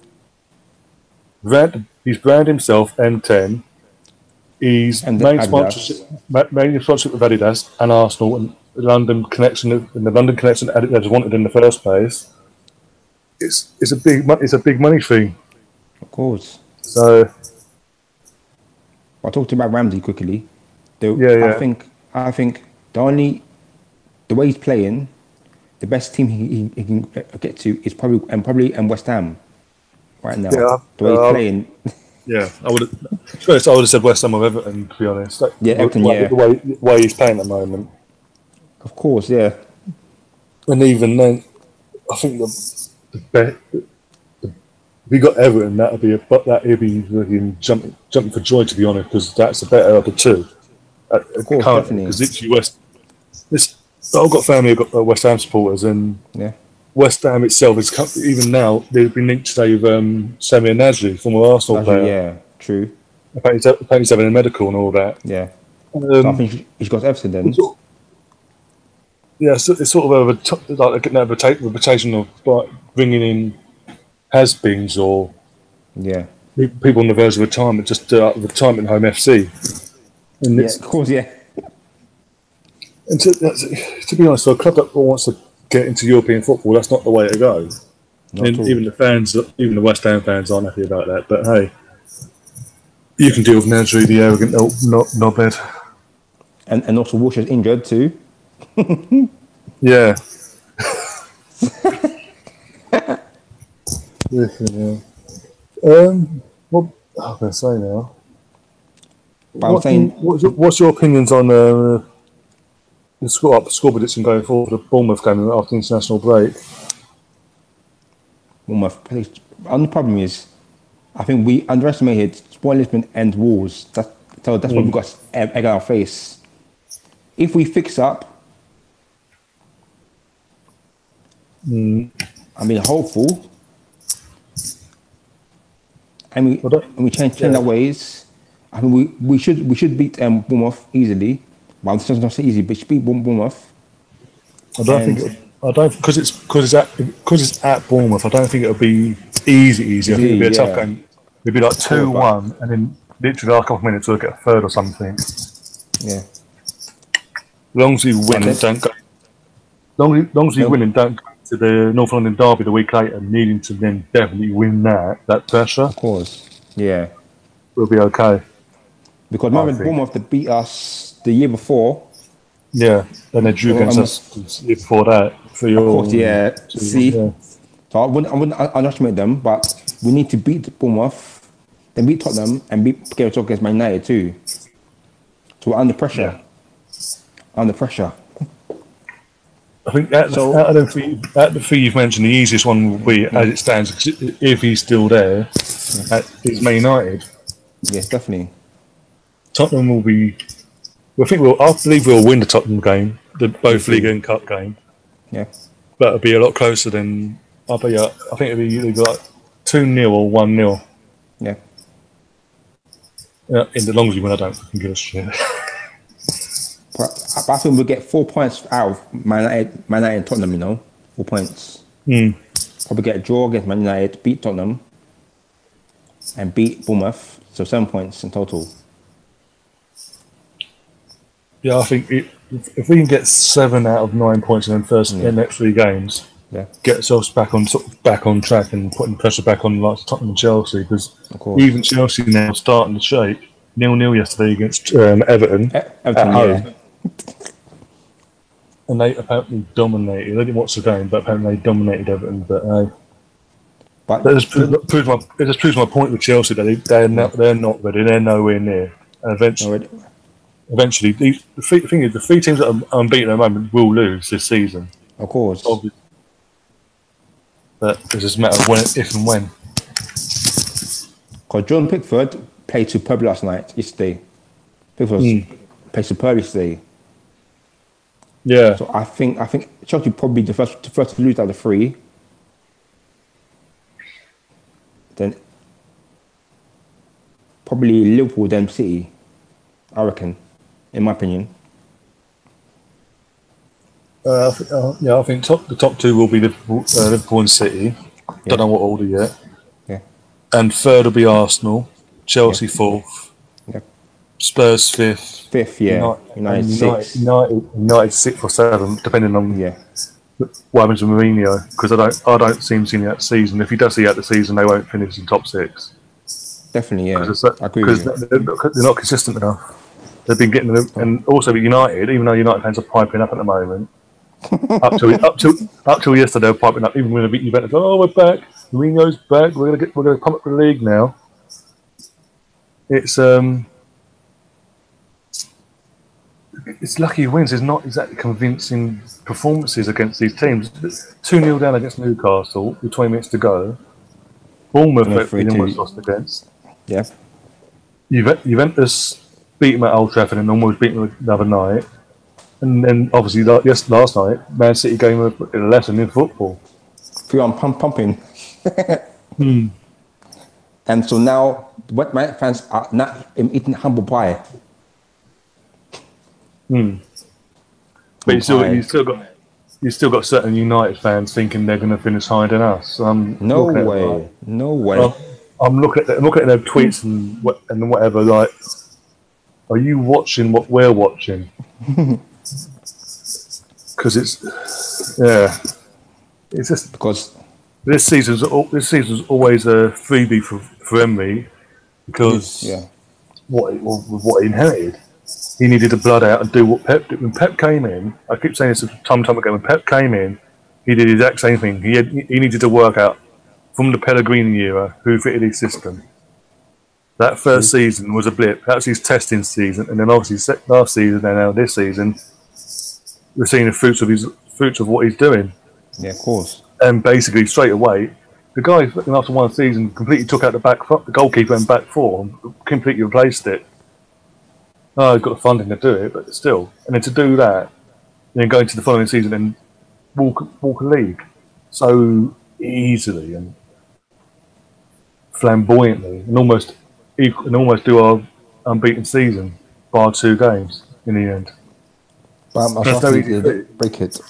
he's branded himself M10. He's main sponsorship with Adidas and Arsenal and the London connection that Adidas wanted in the first place. It's a big money thing. Of course. So I'll talk to you about Ramsey quickly. Yeah. I think the way he's playing, the best team he can get to is probably West Ham right now. Yeah, The way he's playing. Yeah, I would have said West Ham or Everton, to be honest. Like, Yeah, Everton, the way he's playing at the moment. Of course, yeah. And even then, I think the bet, if we got Everton, that'd be looking jumping for joy, to be honest, because that's the better of the two. Of course, definitely. Because literally I've got family, I've got West Ham supporters, and Yeah. West Ham itself is even now they've been linked today with Samir Nasri, former Arsenal player. Yeah, true. Apparently he's having a medical and all that. Yeah. So I think he's got Everton then. Yeah, so it's sort of a reputation of like bringing in has-beens or people on the verge of retirement, just retirement home FC. And yeah, of course, yeah. And to be honest, for a club that wants to get into European football, that's not the way to go. Even the West Ham fans aren't happy about that. But hey, you can deal with Nasri, the arrogant knobhead. And also Wilshire's injured too. Yeah. What I'm going to say now? What's your opinions on the score prediction going forward for the Bournemouth game after international break? Bournemouth. The only problem is, I think we underestimated Sport Lisbon and Wolves. That's what we got egg on our face. If we fix up, I mean, hopeful, and we change our ways. I mean, we should beat Bournemouth easily. Well, it's not so easy, but should beat Bournemouth. Because it's at Bournemouth. I don't think it'll be easy. I think it'll be a tough game. It'll be like 2-1, and then literally a couple of minutes we'll get a third or something. Yeah. As long as you win and don't go. Long as you win and don't go to the North London derby the week later, needing to then definitely win that pressure. Of course. Yeah. We'll be okay. Because remember Bournemouth that beat us the year before. Yeah, and they drew against us the year before that. Of course, yeah. So I wouldn't underestimate them, but we need to beat Bournemouth, then beat Tottenham, and get a talk against Man United too. So we're under pressure. Under pressure. I think out of the three you've mentioned, the easiest one will be, as it stands, if he's still there, is Man United. Yes, definitely. Tottenham will be. I believe we'll win the Tottenham game, both League and Cup game. Yeah. But it'll be a lot closer than. I think it'll be either like 2-0 or 1-0. Yeah. In the long as you win, I don't fucking give a shit. But I think we'll get 4 points out of Man United and Tottenham, 4 points. Probably get a draw against Man United, beat Tottenham, and beat Bournemouth. So 7 points in total. Yeah, I think if we can get 7 out of 9 points in the next 3 games, get ourselves back on track and putting pressure back on like Tottenham and Chelsea, because even Chelsea now starting to shake. 0-0 yesterday against Everton at home. And they apparently dominated. They didn't watch the game, but apparently they dominated Everton. But it just proves my point with Chelsea that they're not ready. They're nowhere near. And eventually, the thing is, the 3 teams that are unbeaten at the moment will lose this season. Of course. But it's just a matter of if and when. Because John Pickford played superbly yesterday. Pickford played superbly yesterday. Yeah. So I think Chelsea probably the first to lose out of the 3. Then probably Liverpool, then City. I reckon, in my opinion. I think the top 2 will be Liverpool and City. Don't know what order yet. Yeah. And third will be Arsenal. Chelsea 4th. Yeah. Spurs 5th. 5th, yeah. United 6th. United 6th or 7th, depending on what happens with Mourinho. Because I don't see him seeing out the season. If he does see out the season, they won't finish in top 6. Definitely, yeah. I agree Because with you. they're not consistent enough. They've been getting them, and also with United, even though United fans are piping up at the moment, up till yesterday, they were piping up. Even when they beat Juventus, oh, we're back. Mourinho's back. We're gonna pump up the league now. It's lucky he wins. It's not exactly convincing performances against these teams. 2-0 down against Newcastle with 20 minutes to go. Bournemouth, Yeah, we almost lost against. Yeah. Juventus beat them at Old Trafford and almost beat them the other night. And then, obviously, last night, Man City gave them a lesson in football. Feel I'm pumping. And so now, what my fans are not eating humble pie. But you still got certain United fans thinking they're going to finish higher than us. No way. I'm looking at their tweets and whatever. Like, are you watching what we're watching? Because it's just because this season's always a freebie for Emery because what he inherited. He needed to blood out and do what Pep did. When Pep came in, I keep saying this time and time again, when Pep came in, he did the exact same thing. He needed to work out from the Pellegrini era who fitted his system. That first season was a blip. That was his testing season, and then obviously last season and now this season, we're seeing the fruits of what he's doing. Yeah, of course. And basically straight away, the guy after one season completely took out the goalkeeper and back four, and completely replaced it. Oh, he's got the funding to do it, but still. And then to do that, then go into the following season and walk a league so easily and flamboyantly, and almost do our unbeaten season by 2 games in the end. But I'm happy they didn't break it.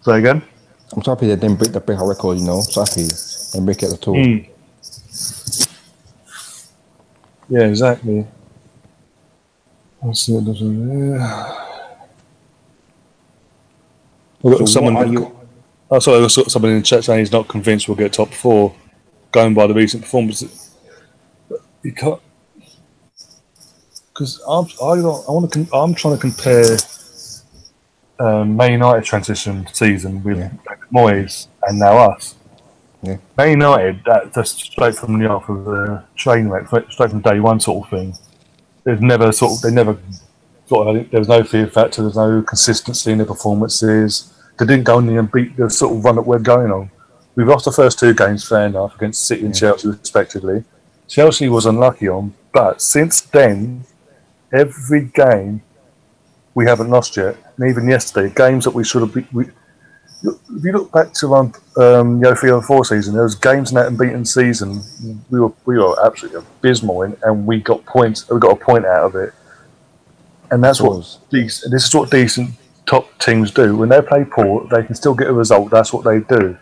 Say again? I'm so happy they didn't break our record, So happy they didn't break it at all. Yeah, exactly. Let's see what there's in there. I've got someone in the chat saying he's not convinced we'll get top 4, going by the recent performances. But you can't, because I'm trying to compare Man United transition season with Moyes and now us. Yeah. Man United, that's straight from the off of the train wreck, straight from day one sort of thing. There was no fear factor, there's no consistency in their performances. They didn't go in there and beat the sort of run that we're going on. We lost the first 2 games, fair enough, against City and Chelsea respectively. Chelsea was unlucky on, but since then, every game we haven't lost yet. And even yesterday, games that we should have beat. If you look back to 03-04 season, there was games in that unbeaten season we were absolutely abysmal in, and we got points. We got a point out of it, and that's this is what decent top teams do. When they play poor, they can still get a result. That's what they do, and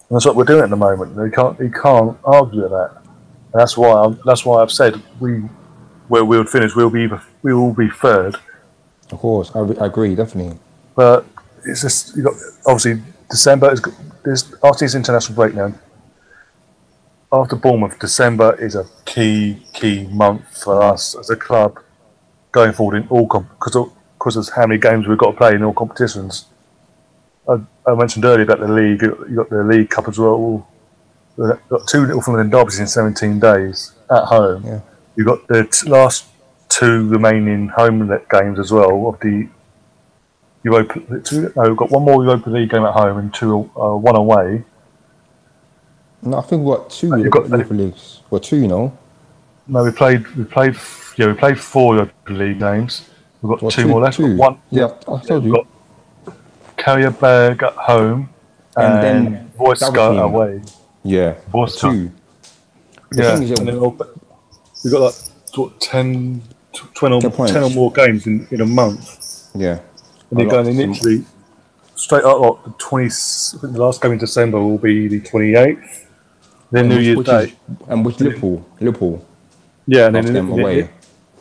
that's what we're doing at the moment. You can't argue with that. And that's why I've said where we'll finish. We will be third. Of course, I agree definitely. But it's just obviously December is after this international break now. After Bournemouth, December is a key month for us as a club going forward in all because of how many games we've got to play in all competitions. I mentioned earlier about the league. You got the League Cup as well. We've got 2 little Fulham derbies in 17 days at home. Yeah. You've got the last 2 remaining home games as well of the. We've got 1 more Europa League game at home and 1 away. No, I think we've got 2 Europa Leagues. Well, 2, No, we played 4 Europa League games. We've got 2 more left. 2. One, I told you. We've got Carrierberg at home and then Voiska away. Yeah, Voiska. 2. Yeah, and then we've got 10 or more games in a month. Yeah. And they're going literally straight up the 20. I think the last game in December will be the 28th. Then New Year's Day. And with Liverpool. Yeah, and then away.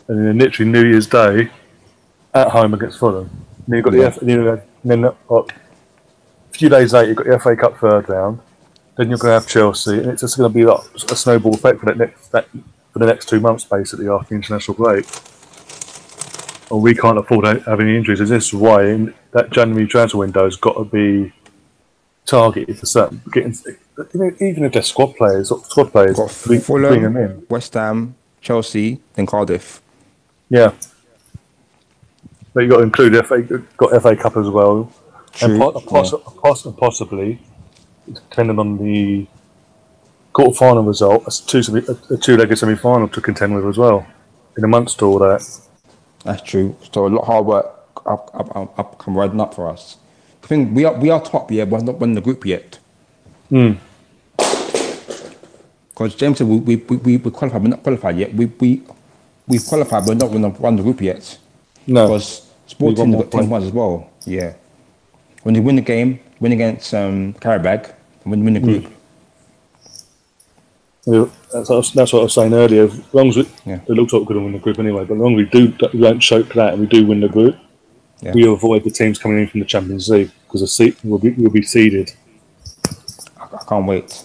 And then literally New Year's Day at home against Fulham. And then you've got few days later, you've got the FA Cup third round. Then you're going to have Chelsea, and it's just going to be like a snowball effect for for the next 2 months, basically, after the international break. Or we can't afford to have any injuries, and this is why that January transfer window has got to be targeted for certain. Even if they're squad players, Got bring Fulham, them in. West Ham, Chelsea, then Cardiff. Yeah, but you got to include FA Cup as well, True, and possibly, depending on the quarter-final result, a two-legged semi-final to contend with as well, in amongst all that. That's true. So a lot of hard work up come riding up for us. I think we are top, yeah, but not won the group yet. Because James said we qualified, we're not qualified yet. We've qualified, but we're not won the group yet. No, because Sports team got 10 points as well. Yeah, when they win the game, win against Karabag, and win the group. Yeah, that's what I was saying earlier. As long as it looks like we're going to win the group anyway, but as long as we don't choke that and we do win the group, we avoid the teams coming in from the Champions League because we'll be seeded. I can't wait.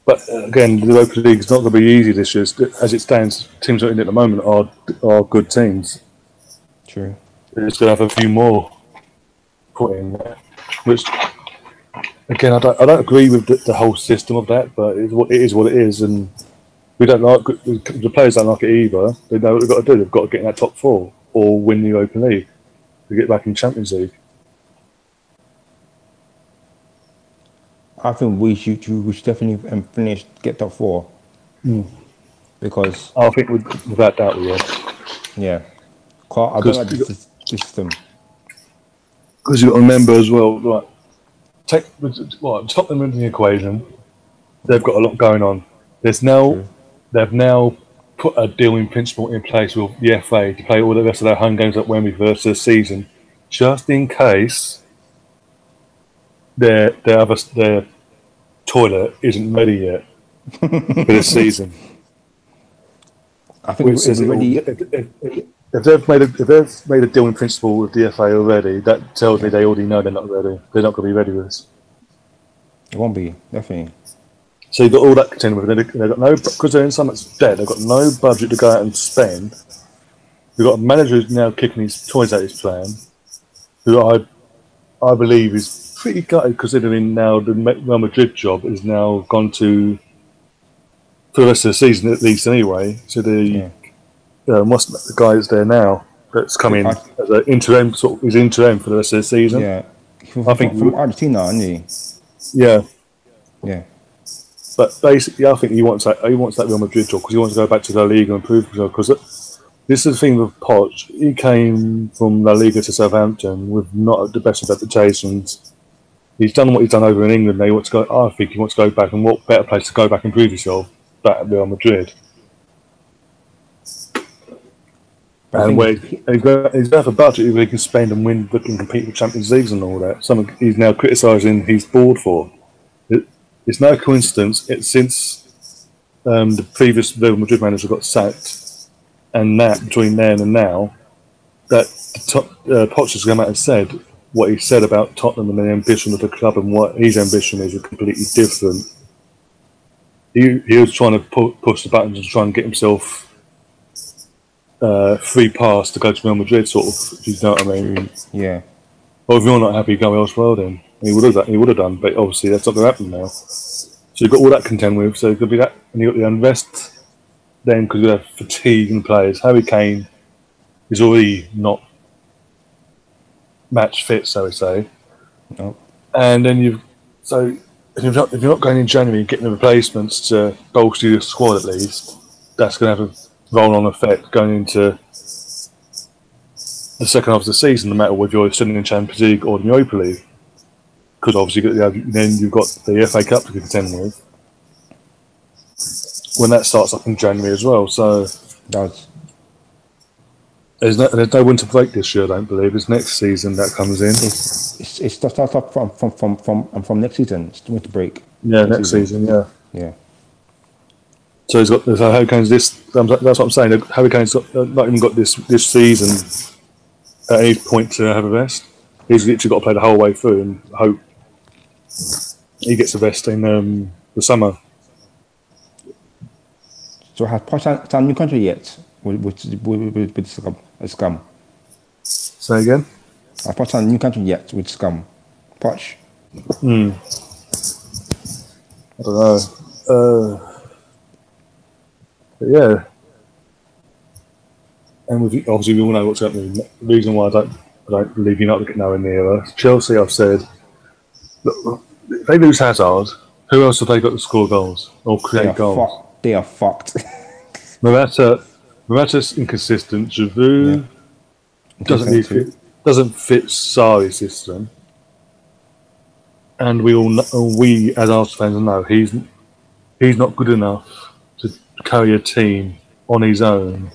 But again, the Europa League is not going to be easy this year. As it stands, teams that are in it at the moment are good teams. True. It's going to have a few more put in there, which again I don't agree with the whole system of that, but it is what it is, and we don't like the players don't like it either. They know what they've got to do. They've got to get in that top four or win the Europa League to get back in Champions League. I think we should definitely finish get top four. Because I think without doubt we will. Yeah. I don't like this system. Because you've got to remember as well, like, Tottenham in the equation, they've got a lot going on. They've now put a deal in principle in place with the FA to play all the rest of their home games at Wembley for the rest of the season, just in case their toilet isn't ready yet for this season. I think it's already. If they've made a deal in principle with the FA already, that tells me they already know they're not ready. They're not going to be ready with this. It won't be, definitely. So you've got all that contending with. They've got no, because they're in so much debt. They've got no budget to go out and spend. You've got a manager who's now kicking his toys at his plan, who I believe is pretty gutted considering now the Real Madrid job is now gone to for the rest of the season at least anyway. So what's the guy that's there now that's come in as an interim is interim for the rest of the season. Yeah, I think from Argentina, isn't he? Yeah. Yeah. But basically, I think he wants that Real Madrid job because he wants to go back to La Liga and prove himself. Because this is the thing with Poch. He came from La Liga to Southampton with not the best of reputations. He's done what he's done over in England. I think he wants to go back, and what better place to go back and prove yourself back at Real Madrid. And where he's going to have a budget where he can spend and win and compete with Champions Leagues and all that. Something he's now criticising his board for. It's no coincidence. Since the previous Real Madrid manager got sacked, and that between then and now, that Poch has come out and said what he said about Tottenham and the ambition of the club and what his ambition is completely different. He was trying to push the buttons and try and get himself free pass to go to Real Madrid, sort of. If you know what I mean? Yeah. Well, if you're not happy, go elsewhere. Then he would have done, but obviously that's not going to happen now. So you've got all that to contend with. So it could be that, and you've got the unrest. Then because you have fatigue in players. Harry Kane is already not match fit, so we say. No. And then if you're not going in January and getting the replacements to bolster your squad at least, that's going to have a roll-on effect going into the second half of the season, no matter whether you're sitting in Champions League or the Europa League. Because obviously then you've got the FA Cup to contend with when that starts up in January as well. So there's no winter break this year, I don't believe. It's next season that comes in. It starts up from next season. It's winter break. Yeah, next season. Yeah. So he's got Harry Kane's this. That's what I'm saying. Harry Kane's not even got this season at any point to have a rest. He's literally got to play the whole way through and hope he gets the best in the summer. So has Poch signed a new contract yet with Scum? Say again? Has Poch signed a new contract yet with Scum? Poch? I don't know. But yeah. And obviously we all know what's happening. The reason why I don't believe United get nowhere near us. Chelsea, I've said, look, if they lose Hazard, who else have they got to score goals or create goals? They are fucked. Morata's inconsistent. Giroud doesn't fit Sarri's system, and we as Arsenal fans know he's not good enough to carry a team on his own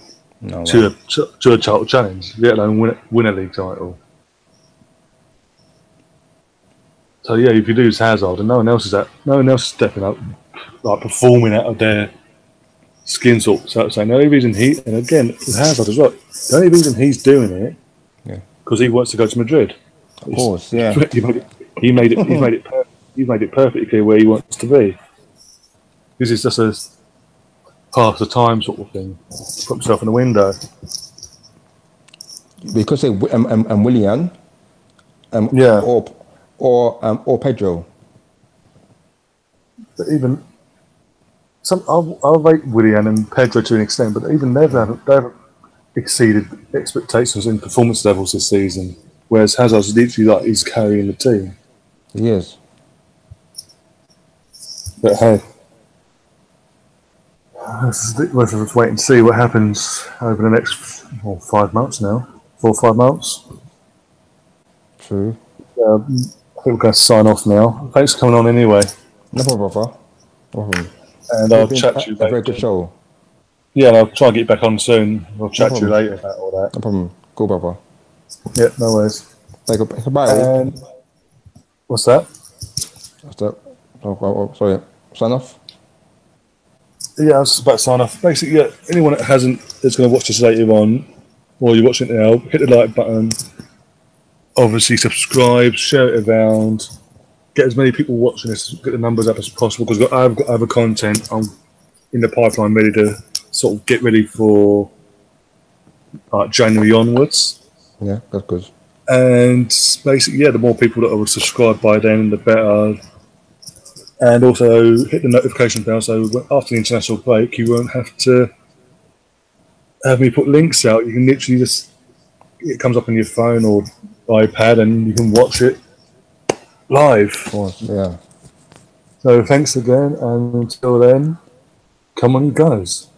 to a title challenge, let alone win a league title. So yeah, if you lose Hazard and no one else is stepping up, like performing out of their skin sort of saying the only reason and again with Hazard as well, the only reason he's doing it because he wants to go to Madrid. Of course, yeah. He made it perfectly clear where he wants to be. This is just a pass the time sort of thing. Put himself in the window. Because Willian, or Pedro. But even I'll rate Willian and Pedro to an extent, but even they haven't exceeded expectations in performance levels this season. Whereas Hazard's literally like he's carrying the team. He is. But hey, let's wait and see what happens over the next 5 months now. 4 or 5 months. True. I think we're going to sign off now. Thanks for coming on anyway. No problem, brother. No problem. And I'll chat to you later. A very good show. Yeah, and I'll try and get back on soon. I'll chat to you later about all that. No problem. Cool, brother. Yeah, no worries. Bye. What's that? What's that? Sorry. Sign off? Yeah, I was about to sign off. Basically, yeah, anyone that's going to watch this later on, or you're watching it now, hit the like button. Obviously, subscribe, share it around, get as many people watching this, get the numbers up as possible, because I've got other content in the pipeline ready to sort of get ready for January onwards. Yeah, that's good. And basically, yeah, the more people that are subscribed by then, the better. And also hit the notification bell so after the international break, you won't have to have me put links out. You can literally it comes up on your phone or iPad and you can watch it live. Of course, yeah. So thanks again, and until then, come on, you guys.